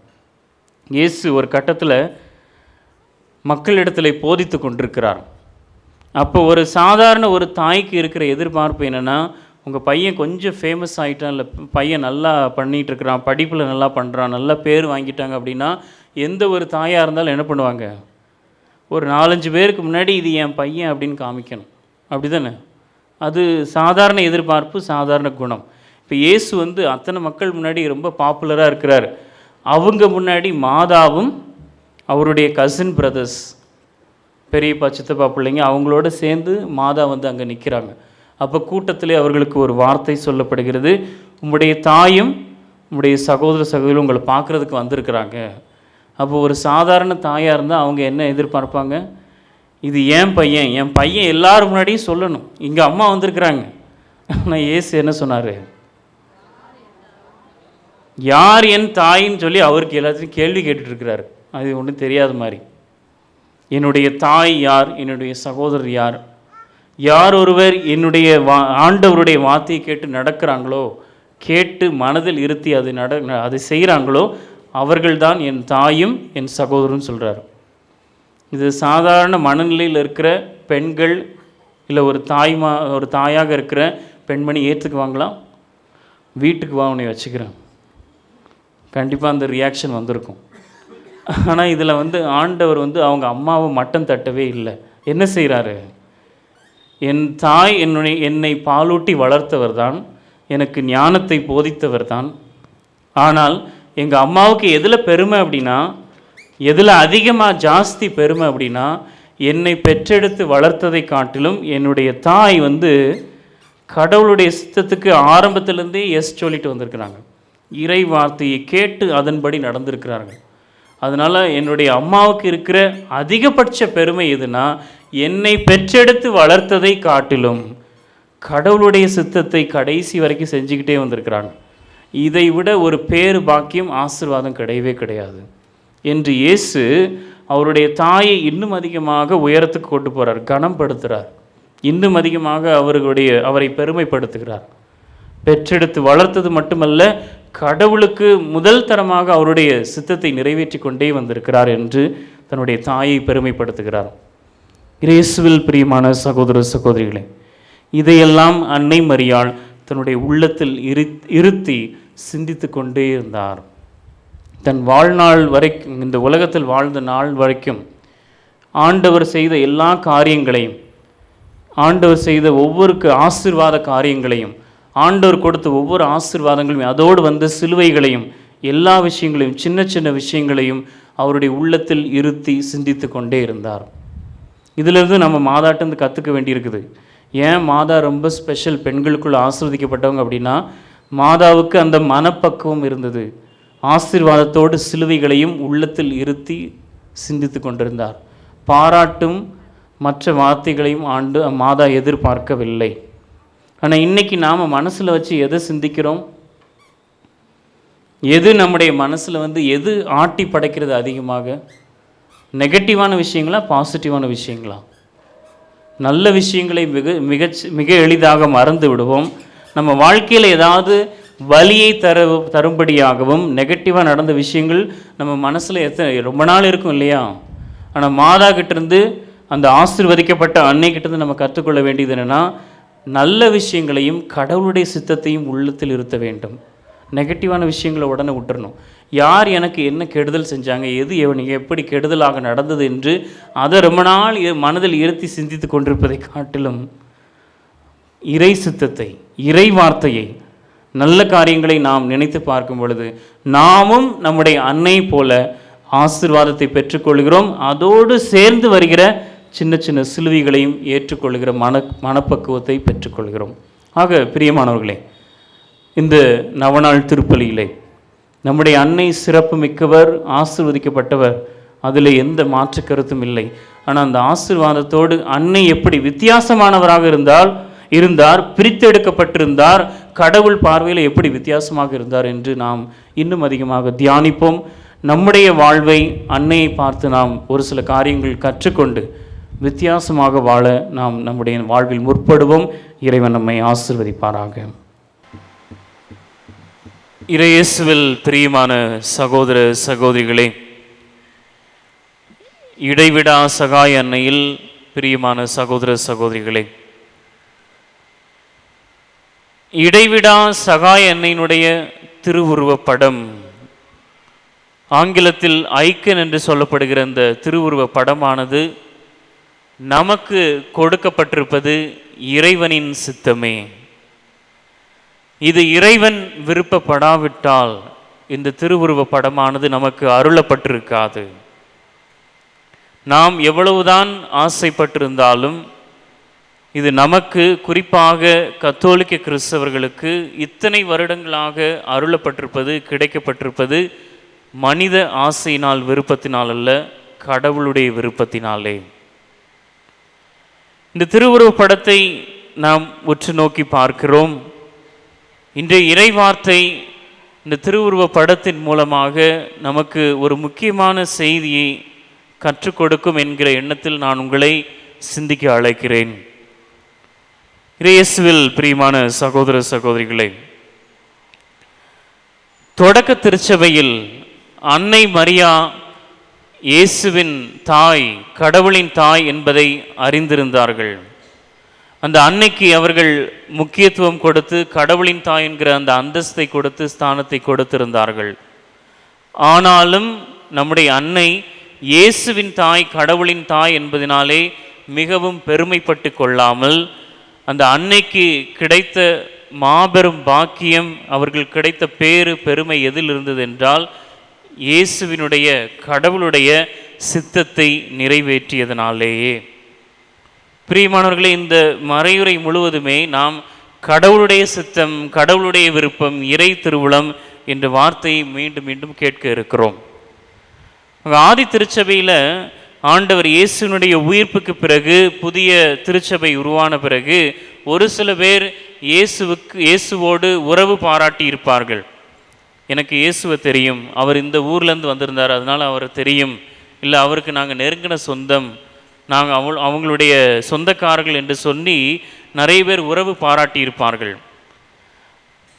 இயேசு ஒரு கட்டத்தில் மக்களிடத்தில் போதித்து கொண்டிருக்கிறார். அப்போ ஒரு சாதாரண ஒரு தாய்க்கு இருக்கிற எதிர்பார்ப்பு என்னென்னா, உங்கள் பையன் கொஞ்சம் ஃபேமஸ் ஆகிட்டான், இல்லை பையன் நல்லா பண்ணிகிட்ருக்கிறான், படிப்பில் நல்லா பண்ணுறான், நல்லா பேர் வாங்கிட்டாங்க அப்படின்னா எந்த ஒரு தாயாக இருந்தாலும் என்ன பண்ணுவாங்க, ஒரு 4-5 பேருக்கு முன்னாடி இது என் பையன் அப்படின்னு காமிக்கணும். அப்படி தானே? அது சாதாரண எதிர்பார்ப்பு, சாதாரண குணம். இப்போ இயேசு அத்தனை மக்கள் முன்னாடி ரொம்ப பாப்புலராக இருக்கிறார். அவங்க முன்னாடி மாதாவும் அவருடைய கசின் பிரதர்ஸ், பெரியப்பா சித்தப்பா பிள்ளைங்க, அவங்களோட சேர்ந்து மாதா அங்கே நிற்கிறாங்க. அப்போ கூட்டத்திலே அவர்களுக்கு ஒரு வார்த்தை சொல்லப்படுகிறது, உம்முடைய தாயும் உம்முடைய சகோதர சகோதரியும் உங்களை பார்க்குறதுக்கு வந்திருக்கிறாங்க. அப்போ ஒரு சாதாரண தாயாக இருந்தால் அவங்க என்ன எதிர்பார்ப்பாங்க? இது என் பையன் எல்லாரும் முன்னாடியும் சொல்லணும், இங்கே அம்மா வந்திருக்கிறாங்க. ஆனால் இயேசு என்ன சொன்னார்? யார் என் தாயின்னு சொல்லி அவருக்கு எல்லாத்தையும் கேள்வி கேட்டுட்ருக்கிறாரு. அது ஒன்றும் தெரியாத மாதிரி. என்னுடைய தாய் யார், என்னுடைய சகோதரர் யார், யார் ஒருவர் என்னுடைய ஆண்டவருடைய வார்த்தையை கேட்டு நடக்கிறாங்களோ, கேட்டு மனதில் இருத்தி அதை செய்கிறாங்களோ அவர்கள்தான் என் தாயும் என் சகோதரன் சொல்கிறார். இது சாதாரண மனநிலையில் இருக்கிற பெண்கள் இல்லை ஒரு தாயாக இருக்கிற பெண்மணி ஏற்றுக்குவாங்களா? வீட்டுக்கு வா உன்னை வச்சுக்கிறேன், கண்டிப்பாக அந்த ரியாக்ஷன் வந்திருக்கும். ஆனால் இதில் ஆண்டவர் அவங்க அம்மாவை மட்டம் தட்டவே இல்லை. என்ன செய்கிறாரு? என் தாய் என்னை பாலூட்டி வளர்த்தவர் தான், எனக்கு ஞானத்தை போதித்தவர் தான். ஆனால் எங்கள் அம்மாவுக்கு எதில் பெருமை அப்படின்னா, எதில் அதிகமாக ஜாஸ்தி பெருமை அப்படின்னா, என்னை பெற்றெடுத்து வளர்த்ததை காட்டிலும் என்னுடைய தாய் கடவுளுடைய சித்தத்துக்கு ஆரம்பத்திலேருந்தே எஸ் சொல்லிட்டு வந்திருக்கிறாங்க. இறை வார்த்தையை கேட்டு அதன்படி நடந்திருக்கிறார்கள். அதனால் என்னுடைய அம்மாவுக்கு இருக்கிற அதிகபட்ச பெருமை எதுனா, என்னை பெற்றெடுத்து வளர்த்ததை காட்டிலும் கடவுளுடைய சித்தத்தை கடைசி வரைக்கும் செஞ்சுக்கிட்டே வந்திருக்கிறாங்க. இதை விட ஒரு பேரு பாக்கியம் ஆசீர்வாதம் கிடையவே கிடையாது என்று இயேசு அவருடைய தாயை இன்னும் அதிகமாக உயரத்துக்கு கொண்டு போகிறார், கனப்படுத்துகிறார். இன்னும் அதிகமாக அவரை பெருமைப்படுத்துகிறார். பெற்றெடுத்து வளர்த்தது மட்டுமல்ல, கடவுளுக்கு முதல் தரமாக அவருடைய சித்தத்தை நிறைவேற்றி கொண்டே வந்திருக்கிறார் என்று தன்னுடைய தாயை பெருமைப்படுத்துகிறார். இயேசுவில் பிரியமான சகோதர சகோதரிகளே, இதையெல்லாம் அன்னை மரியாள் தன்னுடைய உள்ளத்தில் இருத்தி சிந்தித்து கொண்டே இருந்தார். தன் வாழ்நாள் வரைக்கும், இந்த உலகத்தில் வாழ்ந்த நாள் வரைக்கும் ஆண்டவர் செய்த எல்லா காரியங்களையும், ஆண்டவர் செய்த ஒவ்வொரு ஆசீர்வாத காரியங்களையும், ஆண்டவர் கொடுத்த ஒவ்வொரு ஆசீர்வாதங்களையும், அதோடு வந்த சிலுவைகளையும், எல்லா விஷயங்களையும், சின்ன சின்ன விஷயங்களையும் அவருடைய உள்ளத்தில் இருத்தி சிந்தித்து கொண்டே இருந்தார். இதிலிருந்து நம்ம மாதாட்டிருந்து கற்றுக்க வேண்டியிருக்குது. ஏன் மாதா ரொம்ப ஸ்பெஷல், பெண்களுக்குள்ள ஆசீர்வதிக்கப்பட்டவங்க அப்படின்னா, மாதாவுக்கு அந்த மனப்பக்குவம் இருந்தது. ஆசீர்வாதத்தோடு சிலுவைகளையும் உள்ளத்தில் இருத்தி சிந்தித்து கொண்டிருந்தார். பாராட்டும் மற்ற வார்த்தைகளையும் மாதா எதிர்பார்க்கவில்லை. ஆனால் இன்றைக்கி நாம் மனசில் வச்சு எதை சிந்திக்கிறோம்? எது நம்முடைய மனசில் எது ஆட்டி படைக்கிறது அதிகமாக? நெகட்டிவான விஷயங்களா, பாசிட்டிவான விஷயங்களா? நல்ல விஷயங்களை மிக எளிதாக மறந்து விடுவோம். நம்ம வாழ்க்கையில் ஏதாவது வலியை தரும்படியாகவும் நெகட்டிவாக நடந்த விஷயங்கள் நம்ம மனசில் ரொம்ப நாள் இருக்கும் இல்லையா? ஆனால் மாதா கிட்டேருந்து, அந்த ஆசீர்வதிக்கப்பட்ட அன்னை கிட்டேருந்து நம்ம கற்றுக்கொள்ள வேண்டியது என்னென்னா, நல்ல விஷயங்களையும் கடவுளுடைய சித்தத்தையும் உள்ளத்தில் இருத்த வேண்டும். நெகட்டிவான விஷயங்களை உடனே விட்டுறணும். யார் எனக்கு என்ன கெடுதல் செஞ்சாங்க, எது எப்படி கெடுதலாக நடந்தது என்று அதை ரொம்ப நாள் மனதில் இருத்தி சிந்தித்து கொண்டிருப்பதை காட்டிலும் இறை சித்தத்தை, இறை வார்த்தையை, நல்ல காரியங்களை நாம் நினைத்து பார்க்கும் பொழுது நாமும் நம்முடைய அன்னை போல ஆசீர்வாதத்தை பெற்றுக்கொள்கிறோம். அதோடு சேர்ந்து வருகிற சின்ன சின்ன சிலுவைகளையும் ஏற்றுக்கொள்கிற மனப்பக்குவத்தை பெற்றுக்கொள்கிறோம். ஆக பிரியமானவர்களே, இந்த நவநாள் திருப்பலியிலே நம்முடைய அன்னை சிறப்பு மிக்கவர், ஆசீர்வதிக்கப்பட்டவர், அதில் எந்த மாற்று கருத்தும் இல்லை. ஆனால் அந்த ஆசீர்வாதத்தோடு அன்னை எப்படி வித்தியாசமானவராக இருந்தார், பிரித்தெடுக்கப்பட்டிருந்தார், கடவுள் பார்வையில் எப்படி வித்தியாசமாக இருந்தார் என்று நாம் இன்னும் அதிகமாக தியானிப்போம். நம்முடைய வாழ்வை அன்னையை பார்த்து நாம் ஒரு சில காரியங்கள் கற்றுக்கொண்டு வித்தியாசமாக வாழ நாம் நம்முடைய வாழ்வில் முற்படுவோம். இறைவன் நம்மை ஆசீர்வதிப்பாராக. இறையேசுவில் பிரியமான சகோதர சகோதரிகளே, இடைவிடா சகாய அன்னையில் பிரியமான சகோதர சகோதரிகளே, இடைவிடா சகாய அன்னையினுடைய திருவுருவப் படம், ஆங்கிலத்தில் ஐக்கன் என்று சொல்லப்படுகிற இந்த திருவுருவ படமானது நமக்கு கொடுக்கப்பட்டிருப்பது இறைவனின் சித்தமே. இது இறைவன் விருப்பப்படாவிட்டால் இந்த திருவுருவ படமானது நமக்கு அருளப்பட்டிருக்காது. நாம் எவ்வளவுதான் ஆசைப்பட்டிருந்தாலும் இது நமக்கு, குறிப்பாக கத்தோலிக்க கிறிஸ்தவர்களுக்கு இத்தனை வருடங்களாக அருளப்பட்டிருப்பது, கிடைக்கப்பட்டிருப்பது மனித ஆசையினால், விருப்பத்தினால் அல்ல, கடவுளுடைய விருப்பத்தினாலே. இந்த திருவுருவ படத்தை நாம் உற்று நோக்கி பார்க்கிறோம். இன்றைய இறைவார்த்தை இந்த திருவுருவ படத்தின் மூலமாக நமக்கு ஒரு முக்கியமான செய்தியை கற்றுக் கொடுக்கும் என்கிற எண்ணத்தில் நான் உங்களை சிந்திக்க அழைக்கிறேன். இயேசுவில் பிரியமான சகோதர சகோதரிகளே, தொடக்க திருச்சபையில் அன்னை மரியா இயேசுவின் தாய், கடவுளின் தாய் என்பதை அறிந்திருந்தார்கள். அந்த அன்னைக்கு அவர்கள் முக்கியத்துவம் கொடுத்து கடவுளின் தாய் என்கிற அந்த அந்தஸ்தை கொடுத்து, ஸ்தானத்தை கொடுத்திருந்தார்கள். ஆனாலும் நம்முடைய அன்னை இயேசுவின் தாய், கடவுளின் தாய் என்பதனாலே மிகவும் பெருமைப்பட்டு கொள்ளாமல், அந்த அன்னைக்கு கிடைத்த மாபெரும் பாக்கியம், அவர்கள் கிடைத்த பேறு, பெருமை எதில் இருந்தது என்றால் இயேசுவினுடைய, கடவுளுடைய சித்தத்தை நிறைவேற்றியதனாலேயே. பிரியமானவர்களே, இந்த மறையுரை முழுவதுமே நாம் கடவுளுடைய சித்தம், கடவுளுடைய விருப்பம், இறை திருவுளம் என்ற வார்த்தையை மீண்டும் மீண்டும் கேட்க இருக்கிறோம். ஆதி திருச்சபையில் ஆண்டவர் இயேசுனுடைய உயிர்ப்புக்கு பிறகு, புதிய திருச்சபை உருவான பிறகு, ஒரு சில பேர் இயேசுவோடு உறவு பாராட்டி இருப்பார்கள். எனக்கு இயேசுவை தெரியும், அவர் இந்த ஊர்லேருந்து வந்திருந்தார், அதனால் அவரை தெரியும், இல்லை அவருக்கு நாங்கள் நெருங்கின சொந்தம், நாங்கள் அவங்களுடைய சொந்தக்காரர்கள் என்று சொல்லி நிறைய பேர் உறவு பாராட்டி இருப்பார்கள்.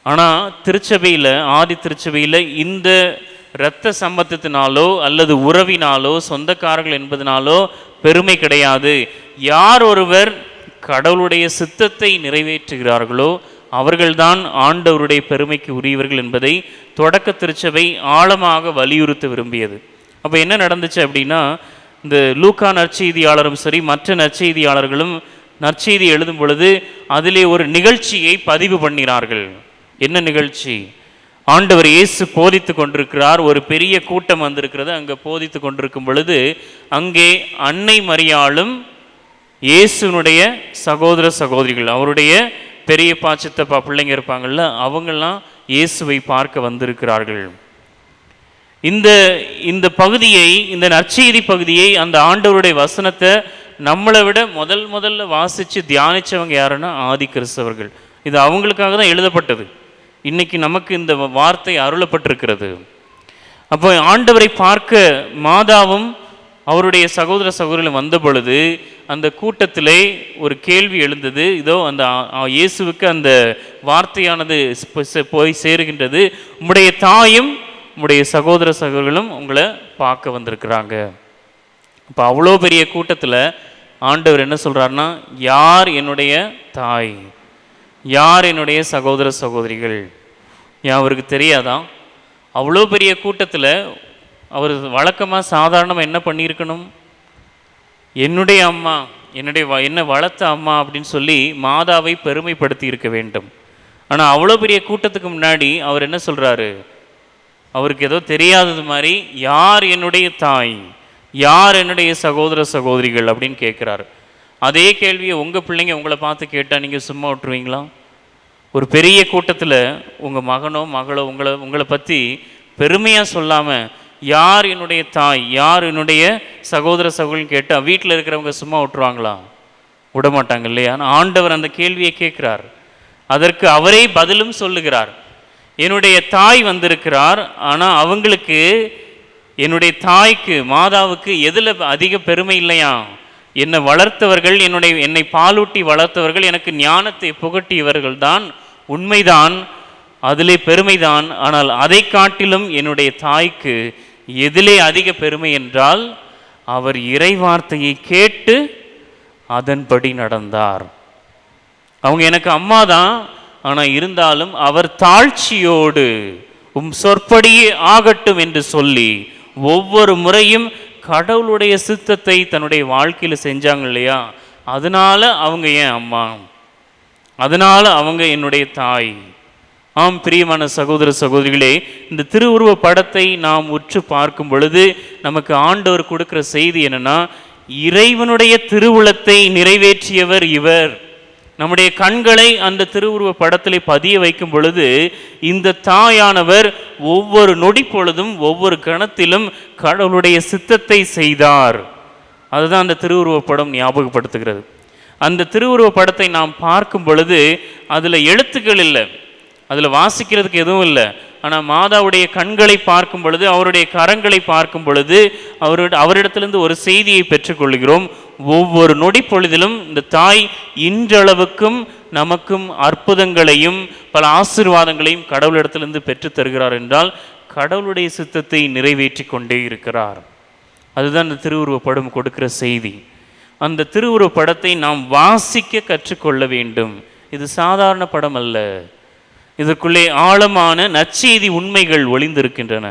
ஆனால் திருச்சபையில், ஆதி திருச்சபையில் இந்த இரத்த சம்பந்தத்தினாலோ அல்லது உறவினாலோ, சொந்தக்காரர்கள் என்பதனாலோ பெருமை கிடையாது. யார் ஒருவர் கடவுளுடைய சித்தத்தை நிறைவேற்றுகிறார்களோ அவர்கள்தான் ஆண்டவருடைய பெருமைக்கு உரியவர்கள் என்பதை தொடக்க திருச்சபை ஆழமாக வலியுறுத்த விரும்பியது. அப்போ என்ன நடந்துச்சு அப்படின்னா, இந்த லூக்கா நற்செய்தியாளரும் சரி, மற்ற நற்செய்தியாளர்களும் நற்செய்தி எழுதும் பொழுது அதிலே ஒரு நிகழ்ச்சியை பதிவு பண்ணினார்கள். என்ன நிகழ்ச்சி? ஆண்டவர் இயேசு போதித்து கொண்டிருக்கிறார், ஒரு பெரிய கூட்டம் வந்திருக்கிறது. அங்கே போதித்து கொண்டிருக்கும் பொழுது அங்கே அன்னை மரியாளும் இயேசுனுடைய சகோதர சகோதரிகள், அவருடைய பெரியப்பா, சித்தப்பா பிள்ளைங்க இருப்பாங்கள்ல, அவங்கெல்லாம் இயேசுவை பார்க்க வந்திருக்கிறார்கள். இந்த பகுதியை, இந்த நற்செய்தி பகுதியை, அந்த ஆண்டவருடைய வசனத்தை நம்மளை விட முதல்ல வாசித்து தியானித்தவங்க யாருன்னா ஆதி கிறிஸ்தவர்கள். இது அவங்களுக்காக தான் எழுதப்பட்டது. இன்னைக்கு நமக்கு இந்த வார்த்தை அருளப்பட்டிருக்கிறது. அப்போ ஆண்டவரை பார்க்க மாதாவும் அவருடைய சகோதர சகோதரிகளும் வந்த பொழுது அந்த கூட்டத்திலே ஒரு கேள்வி எழுந்தது. இதோ அந்த இயேசுவுக்கு அந்த வார்த்தையானது போய் சேருகின்றது, உம்முடைய தாயும் உம்முடைய சகோதர சகோதரிகளும் உங்களை பார்க்க வந்திருக்கிறாங்க. இப்போ அவ்வளோ பெரிய கூட்டத்தில் ஆண்டவர் என்ன சொல்கிறாருன்னா, யார் என்னுடைய தாய், யார் என்னுடைய சகோதர சகோதரிகள்? ஏன் அவருக்கு தெரியாதான்? அவ்வளோ பெரிய கூட்டத்தில் அவர் வழக்கமாக சாதாரணமாக என்ன பண்ணியிருக்கணும்? என்னுடைய அம்மா, என்னை வளர்த்த அம்மா அப்படின்னு சொல்லி மாதாவை பெருமைப்படுத்தி இருக்க வேண்டும். ஆனால் அவ்வளோ பெரிய கூட்டத்துக்கு முன்னாடி அவர் என்ன சொல்கிறாரு? அவருக்கு ஏதோ தெரியாதது மாதிரி, யார் என்னுடைய தாய், யார் என்னுடைய சகோதர சகோதரிகள் அப்படின்னு கேட்குறாரு. அதே கேள்வியை உங்கள் பிள்ளைங்க உங்களை பார்த்து கேட்டால் நீங்கள் சும்மா விட்டுருவீங்களா? ஒரு பெரிய கூட்டத்தில் உங்கள் மகனோ மகளோ உங்களை பற்றி பெருமையாக சொல்லாமல், யார் என்னுடைய தாய், யார் என்னுடைய சகோதர சகோதரின்னு கேட்டால் வீட்டில் இருக்கிறவங்க சும்மா விட்டுருவாங்களா? விடமாட்டாங்க இல்லையா? ஆண்டவர் அந்த கேள்வியை கேட்குறார். அதற்கு அவரே பதிலும் சொல்லுகிறார். என்னுடைய தாய் வந்திருக்கிறார், ஆனால் அவங்களுக்கு, என்னுடைய தாய்க்கு, மாதாவுக்கு எதில் அதிக பெருமை இல்லையா? என்னை வளர்த்தவர்கள், என்னை பாலூட்டி வளர்த்தவர்கள், எனக்கு ஞானத்தை புகட்டியவர்கள் தான், உண்மைதான், அதிலே பெருமைதான். ஆனால் அதை காட்டிலும் என்னுடைய தாய்க்கு எதிலே அதிக பெருமை என்றால், அவர் இறை வார்த்தையை கேட்டு அதன்படி நடந்தார். அவங்க எனக்கு அம்மா தான், ஆனால் இருந்தாலும் அவர் தாழ்ச்சியோடு சொற்படியே ஆகட்டும் என்று சொல்லி ஒவ்வொரு முறையும் கடவுளுடைய சித்தத்தை தன்னுடைய வாழ்க்கையில் செஞ்சாங்க இல்லையா? அதனால அவங்க ஏன் அம்மா, அதனால அவங்க என்னுடைய தாய். ஆம் பிரியமான சகோதர சகோதரிகளே, இந்த திருவுருவ படத்தை நாம் உற்று பார்க்கும் பொழுது நமக்கு ஆண்டவர் கொடுக்கிற செய்தி என்னன்னா, இறைவனுடைய திருவுளத்தை நிறைவேற்றியவர் இவர். நம்முடைய கண்களை அந்த திருவுருவ படத்திலே பதிய வைக்கும் பொழுது இந்த தாயானவர் ஒவ்வொரு நொடி பொழுதும் ஒவ்வொரு கணத்திலும் கடவுளுடைய சித்தத்தை செய்தார். அதுதான் அந்த திருவுருவ படம் ஞாபகப்படுத்துகிறது. அந்த திருவுருவ படத்தை நாம் பார்க்கும் பொழுது அதில் எழுத்துக்கள் இல்லை, அதில் வாசிக்கிறதுக்கு எதுவும் இல்லை. ஆனால் மாதாவுடைய கண்களை பார்க்கும் பொழுது, அவருடைய கரங்களை பார்க்கும் பொழுது அவரிடத்திலிருந்து ஒரு செய்தியை பெற்றுக்கொள்கிறோம். ஒவ்வொரு நொடி பொழுதிலும் இந்த தாய் இன்றளவுக்கும் நமக்கும் அற்புதங்களையும் பல ஆசீர்வாதங்களையும் கடவுளிடத்திலிருந்து பெற்று தருகிறார் என்றால் கடவுளுடைய சித்தத்தை நிறைவேற்றி கொண்டே இருக்கிறார். அதுதான் இந்த திருவுருவ படம் கொடுக்கிற செய்தி. அந்த திருவுருவ படத்தை நாம் வாசிக்க கற்றுக்கொள்ள வேண்டும். இது சாதாரண படம் அல்ல, இதற்குள்ளே ஆழமான நற்செய்தி உண்மைகள் ஒளிந்திருக்கின்றன.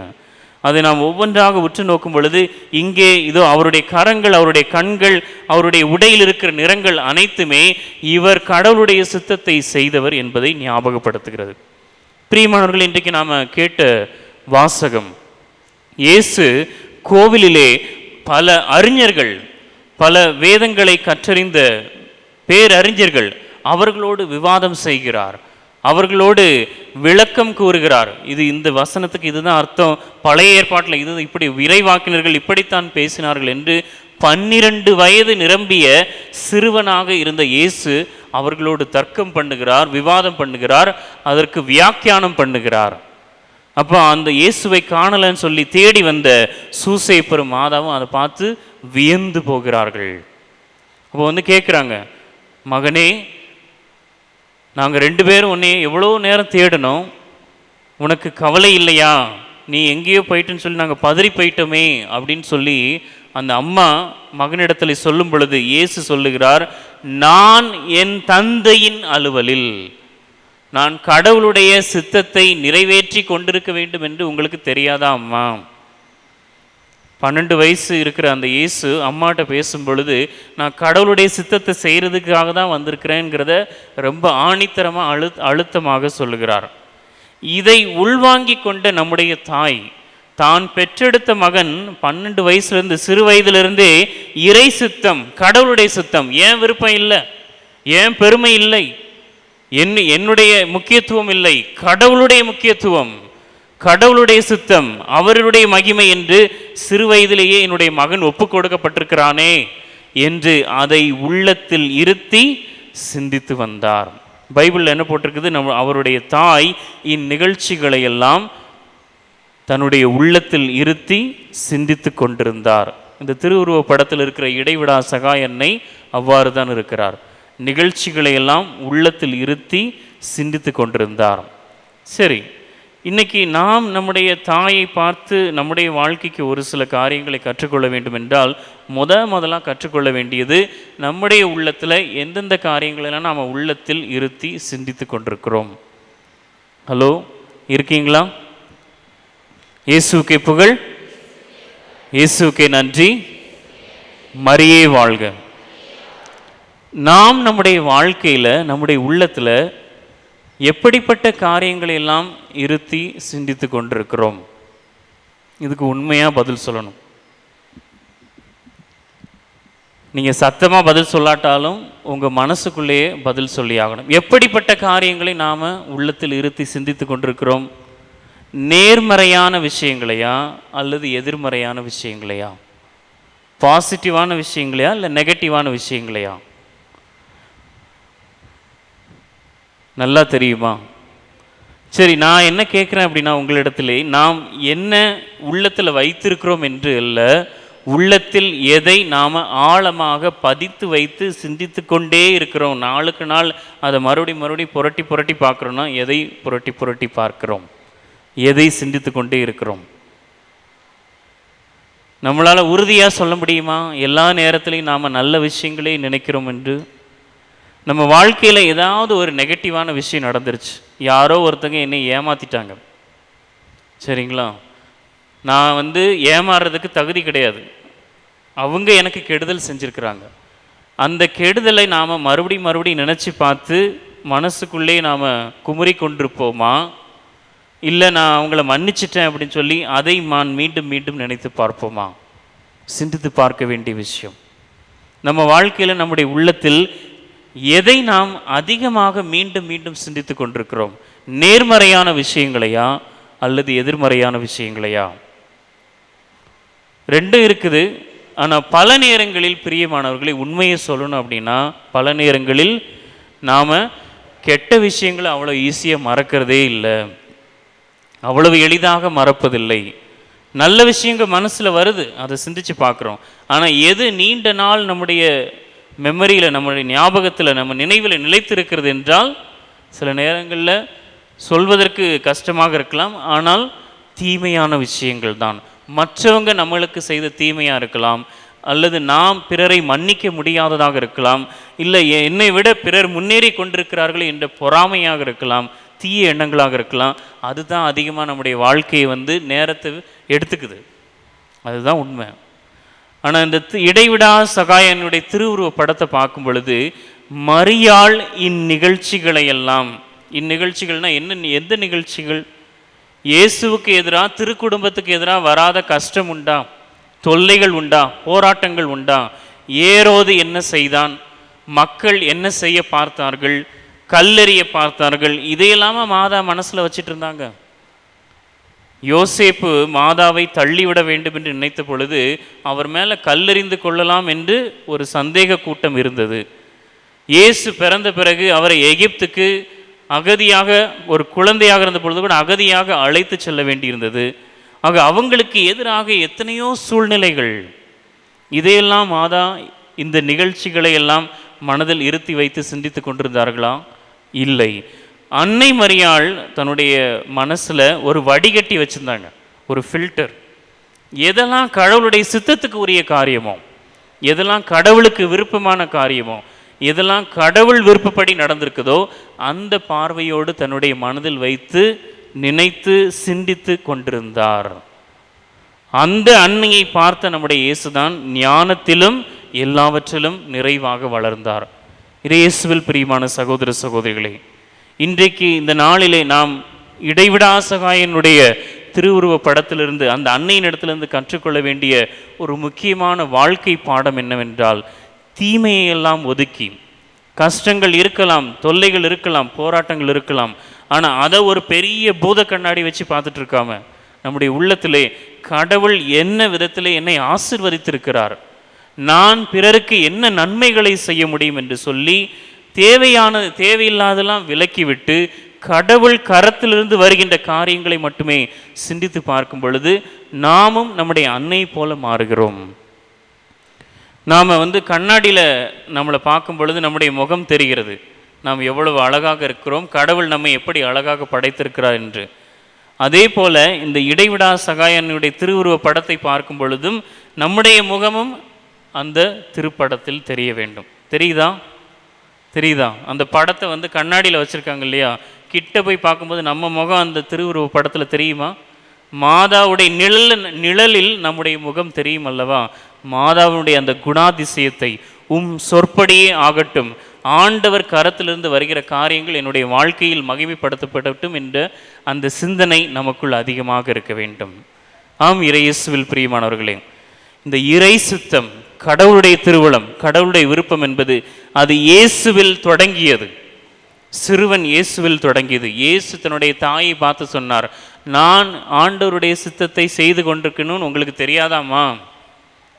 அதை நாம் ஒவ்வொன்றாக உற்று நோக்கும் பொழுது இங்கே இதோ அவருடைய கரங்கள், அவருடைய கண்கள், அவருடைய உடையில் இருக்கிற நிறங்கள் அனைத்துமே இவர் கடவுளுடைய சித்தத்தை செய்தவர் என்பதை ஞாபகப்படுத்துகிறது. பிரியமானவர்கள், இன்றைக்கு நாம் கேட்ட வாசகம், இயேசு கோவிலிலே பல அறிஞர்கள், பல வேதங்களை கற்றறிந்த பேரறிஞர்கள் அவர்களோடு விவாதம் செய்கிறார், அவர்களோடு விளக்கம் கூறுகிறார். இது இந்த வசனத்துக்கு இதுதான் அர்த்தம், பழைய ஏற்பாட்டில் இது இப்படி இறைவாக்கினர்கள் இப்படித்தான் பேசினார்கள் என்று 12 வயது நிரம்பிய சிறுவனாக இருந்த இயேசு அவர்களோடு தர்க்கம் பண்ணுகிறார், விவாதம் பண்ணுகிறார், அதற்கு வியாக்கியானம் பண்ணுகிறார். அப்போ அந்த இயேசுவை காணலன்னு சொல்லி தேடி வந்த சூசேப்பரும் மாதாவும் அதை பார்த்து வியந்து போகிறார்கள். அப்போ கேட்குறாங்க, மகனே, நாங்கள் 2 பேரும் உன்னை எவ்வளோ நேரம் தேடணும், உனக்கு கவலை இல்லையா, நீ எங்கேயோ போயிட்டுன்னு சொல்லி நாங்கள் பதறி போயிட்டோமே அப்படின்னு சொல்லி அந்த அம்மா மகனிடத்தில் சொல்லும் பொழுது இயேசு சொல்லுகிறார், நான் என் தந்தையின் அலுவலில், நான் கடவுளுடைய சித்தத்தை நிறைவேற்றி கொண்டிருக்க வேண்டும் என்று உங்களுக்கு தெரியாதா அம்மா? 12 வயசு இருக்கிற அந்த இயேசு அம்மாட்ட பேசும் பொழுது நான் கடவுளுடைய சித்தத்தை செய்கிறதுக்காக தான் வந்திருக்கிறேங்கிறத ரொம்ப ஆணித்தரமாக அழுத்தமாக சொல்லுகிறார். இதை உள்வாங்கி கொண்ட நம்முடைய தாய், தான் பெற்றெடுத்த மகன் 12 வயசுலேருந்து, சிறு வயதிலிருந்தே இறை சித்தம், கடவுளுடைய சித்தம், ஏன் விருப்பம் இல்லை, ஏன் பெருமை இல்லை, என்னுடைய முக்கியத்துவம் இல்லை, கடவுளுடைய முக்கியத்துவம், கடவுளுடைய சித்தம், அவருடைய மகிமை என்று சிறு வயதிலேயே என்னுடைய மகன் ஒப்பு கொடுக்கப்பட்டிருக்கிறானே என்று அதை உள்ளத்தில் இருத்தி சிந்தித்து வந்தார். பைபிளில் என்ன போட்டிருக்குது, அவருடைய தாய் இந்நிகழ்ச்சிகளை எல்லாம் தன்னுடைய உள்ளத்தில் இருத்தி சிந்தித்து கொண்டிருந்தார். இந்த திருவுருவ படத்தில் இருக்கிற இடைவிடா சகாயன்னை அவ்வாறு தான் இருக்கிறார், நிகழ்ச்சிகளை எல்லாம் உள்ளத்தில் இருத்தி சிந்தித்து கொண்டிருந்தார். சரி, இன்றைக்கி நாம் நம்முடைய தாயை பார்த்து நம்முடைய வாழ்க்கைக்கு ஒரு சில காரியங்களை கற்றுக்கொள்ள வேண்டும் என்றால் முதலாக கற்றுக்கொள்ள வேண்டியது, நம்முடைய உள்ளத்தில் எந்தெந்த காரியங்களெல்லாம் நாம் உள்ளத்தில் இருத்தி சிந்தித்து கொண்டிருக்கிறோம். ஹலோ, இருக்கீங்களா? இயேசுவுக்கே புகழ், இயேசுவுக்கே நன்றி, மரியே வாழ்க. நாம் நம்முடைய வாழ்க்கையில், நம்முடைய உள்ளத்தில் எப்படிப்பட்ட காரியங்களை எல்லாம் இருத்தி சிந்தித்து கொண்டிருக்கிறோம்? இதுக்கு உண்மையாக பதில் சொல்லணும். நீங்கள் சத்தமாக பதில் சொல்லாட்டாலும் உங்கள் மனசுக்குள்ளேயே பதில் சொல்லி ஆகணும். எப்படிப்பட்ட காரியங்களை நாம் உள்ளத்தில் இருத்தி சிந்தித்து கொண்டிருக்கிறோம்? நேர்மறையான விஷயங்களையா அல்லது எதிர்மறையான விஷயங்களையா? பாசிட்டிவான விஷயங்களையா இல்லை நெகட்டிவான விஷயங்களையா? நல்லா தெரியுமா? சரி, நான் என்ன கேட்குறேன் அப்படின்னா, உங்களிடத்திலே நாம் என்ன உள்ளத்தில் வைத்திருக்கிறோம் என்று அல்ல, உள்ளத்தில் எதை நாம் ஆழமாக பதித்து வைத்து சிந்தித்து கொண்டே இருக்கிறோம். நாளுக்கு நாள் அதை மறுபடி புரட்டி புரட்டி பார்க்குறோன்னா எதை புரட்டி புரட்டி பார்க்குறோம், எதை சிந்தித்து கொண்டே இருக்கிறோம்? நம்மளால் உறுதியாக சொல்ல முடியுமா எல்லா நேரத்திலையும் நாம் நல்ல விஷயங்களே நினைக்கிறோம் என்று? நம்ம வாழ்க்கையில் ஏதாவது ஒரு நெகட்டிவான விஷயம் நடந்துருச்சு, யாரோ ஒருத்தங்க என்னை ஏமாற்றிட்டாங்க, சரிங்களா, நான் ஏமாறுறதுக்கு தகுதி கிடையாது, அவங்க எனக்கு கெடுதல் செஞ்சுருக்கிறாங்க, அந்த கெடுதலை நாம் மறுபடியும் நினச்சி பார்த்து மனசுக்குள்ளே நாம் குமுறி கொண்டிருப்போமா, இல்லை நான் அவங்கள மன்னிச்சிட்டேன் அப்படின்னு சொல்லி அதை நான் மீண்டும் மீண்டும் நினைத்து பார்ப்போமா? சிந்தித்து பார்க்க வேண்டிய விஷயம். நம்ம வாழ்க்கையில் நம்முடைய உள்ளத்தில் எதை நாம் அதிகமாக மீண்டும் மீண்டும் சிந்தித்து கொண்டிருக்கிறோம்? நேர்மறையான விஷயங்களையா அல்லது எதிர்மறையான விஷயங்களையா? ரெண்டும் இருக்குது. ஆனால் பல நேரங்களில் பிரியமானவர்களை உண்மையை சொல்லணும் அப்படின்னா, பல நேரங்களில் நாம் கெட்ட விஷயங்களை அவ்வளோ ஈஸியாக மறக்கிறதே இல்லை, அவ்வளவு எளிதாக மறப்பதில்லை. நல்ல விஷயங்கள் மனசில் வருது, அதை சிந்திச்சு பார்க்குறோம். ஆனால் எது நீண்ட நாள் நம்முடைய மெமரியில், நம்முடைய ஞாபகத்தில், நம்ம நினைவில் நிலைத்திருக்கிறது என்றால் சில நேரங்களில் சொல்வதற்கு கஷ்டமாக இருக்கலாம், ஆனால் தீமையான விஷயங்கள் தான். மற்றவங்க நம்மளுக்கு செய்த தீமையாக இருக்கலாம், அல்லது நாம் பிறரை மன்னிக்க முடியாததாக இருக்கலாம், இல்லை என்னை விட பிறர் முன்னேறி கொண்டிருக்கிறார்கள் என்ற பொறாமையாக இருக்கலாம், தீய எண்ணங்களாக இருக்கலாம். அதுதான் அதிகமாக நம்முடைய வாழ்க்கையை நேரத்தை எடுத்துக்குது. அதுதான் உண்மை. ஆனால் இந்த இடைவிடா சகாயனுடைய திருவுருவ படத்தை பார்க்கும் பொழுது, மரியாள் இந்நிகழ்ச்சிகள்னா என்ன, எந்த நிகழ்ச்சிகள்? இயேசுவுக்கு எதிராக, திருக்குடும்பத்துக்கு எதிராக வராத கஷ்டம் உண்டா? தொல்லைகள் உண்டா? போராட்டங்கள் உண்டா? ஏரோது என்ன செய்தான்? மக்கள் என்ன செய்ய பார்த்தார்கள்? கல்லெறிய பார்த்தார்கள். இதையெல்லாம மாதா மனசில் வச்சிட்டு இருந்தாங்க. யோசேப்பு மாதாவை தள்ளிவிட வேண்டும் என்று நினைத்த பொழுது அவர் மேலே கல்லெறிந்து கொள்ளலாம் என்று ஒரு சந்தேக கூட்டம் இருந்தது. இயேசு பிறந்த பிறகு அவரை எகிப்துக்கு அகதியாக, ஒரு குழந்தையாக இருந்த பொழுது கூட அகதியாக அழைத்து செல்ல வேண்டியிருந்தது. ஆக அவங்களுக்கு எதிராக எத்தனையோ சூழ்நிலைகள். இதையெல்லாம் மாதா இந்த நிகழ்ச்சிகளை எல்லாம் மனதில் இருத்தி வைத்து சிந்தித்து கொண்டிருந்தார்களா? இல்லை. அன்னை மரியாள் தன்னுடைய மனசில் ஒரு வடிகட்டி வச்சுருந்தாங்க, ஒரு ஃபில்டர். எதெல்லாம் கடவுளுடைய சித்தத்துக்கு உரிய காரியமோ, எதெல்லாம் கடவுளுக்கு விருப்பமான காரியமோ, எதெல்லாம் கடவுள் விருப்பப்படி நடந்திருக்குதோ அந்த பார்வையோடு தன்னுடைய மனதில் வைத்து நினைத்து சிந்தித்து கொண்டிருந்தார். அந்த அன்னையை பார்த்த நம்முடைய இயேசுதான் ஞானத்திலும் எல்லாவற்றிலும் நிறைவாக வளர்ந்தார். இயேசுவில் பிரியமான சகோதர சகோதரிகளே, இன்றைக்கு இந்த நாளிலே நாம் இடைவிடா சகாயனுடைய திருவுருவ படத்திலிருந்து, அந்த அன்னையின் இடத்திலிருந்து கற்றுக்கொள்ள வேண்டிய ஒரு முக்கியமான வாழ்க்கை பாடம் என்னவென்றால், தீமையெல்லாம் ஒதுக்கி, கஷ்டங்கள் இருக்கலாம், தொல்லைகள் இருக்கலாம், போராட்டங்கள் இருக்கலாம், ஆனால் அதை ஒரு பெரிய பூத கண்ணாடி வச்சு பார்த்துட்டு இருக்காம, நம்முடைய உள்ளத்திலே கடவுள் என்ன விதத்திலே என்னை ஆசிர்வதித்திருக்கிறார், நான் பிறருக்கு என்ன நன்மைகளை செய்ய முடியும் என்று சொல்லி தேவையில்லாதெல்லாம் விலக்கிவிட்டு கடவுள் கரத்திலிருந்து வருகின்ற காரியங்களை மட்டுமே சிந்தித்து பார்க்கும் பொழுது நாமும் நம்முடைய அன்னை போல மாறுகிறோம். நாம் கண்ணாடியில் நம்மளை பார்க்கும் பொழுது நம்முடைய முகம் தெரிகிறது, நாம் எவ்வளவு அழகாக இருக்கிறோம், கடவுள் நம்மை எப்படி அழகாக படைத்திருக்கிறார் என்று. அதே போல் இந்த இடைவிடா சகாயனுடைய திருவுருவ படத்தை பார்க்கும் பொழுதும் நம்முடைய முகமும் அந்த திருப்படத்தில் தெரிய வேண்டும். தெரியுதா? அந்த படத்தை கண்ணாடியில் வச்சுருக்காங்க இல்லையா, கிட்ட போய் பார்க்கும்போது நம்ம முகம் அந்த திருவுருவ படத்தில் தெரியுமா? மாதாவுடைய நிழலில் நம்முடைய முகம் தெரியும் அல்லவா? மாதாவுடைய அந்த குணாதிசயத்தை, சொற்படியே ஆகட்டும், ஆண்டவர் கரத்திலிருந்து வருகிற காரியங்கள் என்னுடைய வாழ்க்கையில் மகிமைப்படுத்தப்படட்டும் என்ற அந்த சிந்தனை நமக்குள் அதிகமாக இருக்க வேண்டும். ஆம், இறையேசுவில் பிரியமானவர்களே, இந்த இறை சித்தம், கடவுளுடைய திருவுளம், கடவுளுடைய விருப்பம் என்பது அது இயேசுவில் தொடங்கியது. சிறுவன் இயேசுவில் தொடங்கியது. இயேசு தன்னுடைய தாயை பார்த்து சொன்னார், நான் ஆண்டவருடைய சித்தத்தை செய்து கொண்டிருக்கணும்னு உங்களுக்கு தெரியாதாமா?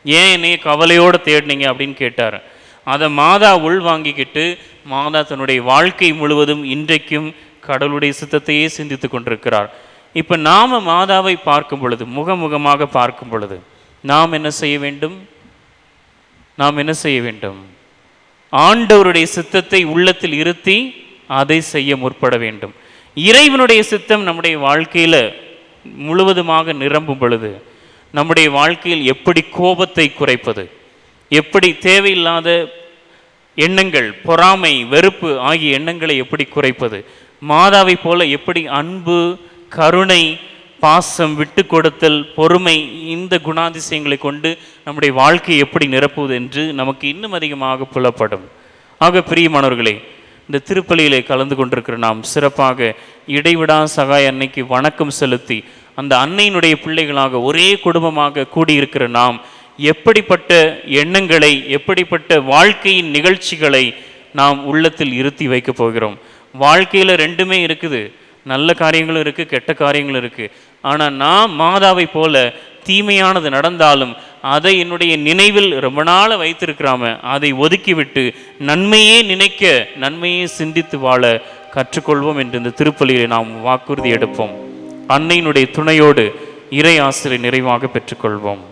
ஏன் என்னைய கவலையோடு தேடினீங்க அப்படின்னு கேட்டார். அதை மாதா உள்வாங்கிக்கிட்டு மாதா தன்னுடைய வாழ்க்கை முழுவதும் இன்றைக்கும் கடவுளுடைய சித்தத்தையே சிந்தித்து கொண்டிருக்கிறார். இப்போ நாம் மாதாவை பார்க்கும் பொழுது, முகமுகமாக பார்க்கும் பொழுது நாம் என்ன செய்ய வேண்டும்? ஆண்டவருடைய சித்தத்தை உள்ளத்தில் இருத்தி அதை செய்ய முற்பட வேண்டும். இறைவனுடைய சித்தம் நம்முடைய வாழ்க்கையில் முழுவதுமாக நிரம்பும் பொழுது நம்முடைய வாழ்க்கையில் எப்படி கோபத்தை குறைப்பது, எப்படி தேவையில்லாத எண்ணங்கள், பொறாமை, வெறுப்பு ஆகிய எண்ணங்களை எப்படி குறைப்பது, மாதாவை போல எப்படி அன்பு, கருணை, பாசம், விட்டு கொடுத்தல், பொறுமை, இந்த குணாதிசயங்களை கொண்டு நம்முடைய வாழ்க்கையை எப்படி நிரப்புவது என்று நமக்கு இன்னும் அதிகமாக புலப்படும். ஆக பிரியமானவர்களே, இந்த திருப்பலியிலே கலந்து கொண்டிருக்கிற நாம் சிறப்பாக இடைவிடா சகாய அன்னைக்கு வணக்கம் செலுத்தி அந்த அன்னையினுடைய பிள்ளைகளாக ஒரே குடும்பமாக கூடியிருக்கிற நாம் எப்படிப்பட்ட எண்ணங்களை, எப்படிப்பட்ட வாழ்க்கையின் நிகழ்ச்சிகளை நாம் உள்ளத்தில் இருத்தி வைக்க போகிறோம். வாழ்க்கையில் ரெண்டுமே இருக்குது, நல்ல காரியங்களும் இருக்குது, கெட்ட காரியங்களும் இருக்குது. ஆனால் நான் மாதாவை போல தீமையானது நடந்தாலும் அதை என்னுடைய நினைவில் ரொம்ப நாள் வைத்திருக்கிறாம அதை ஒதுக்கிவிட்டு நன்மையே நினைக்க, நன்மையே சிந்தித்து வாழ கற்றுக்கொள்வோம் என்று இந்த திருப்பலியை நாம் வாக்குறுதி எடுப்போம். அன்னையினுடைய துணையோடு இறை ஆசிரியை நிறைவாக பெற்றுக்கொள்வோம்.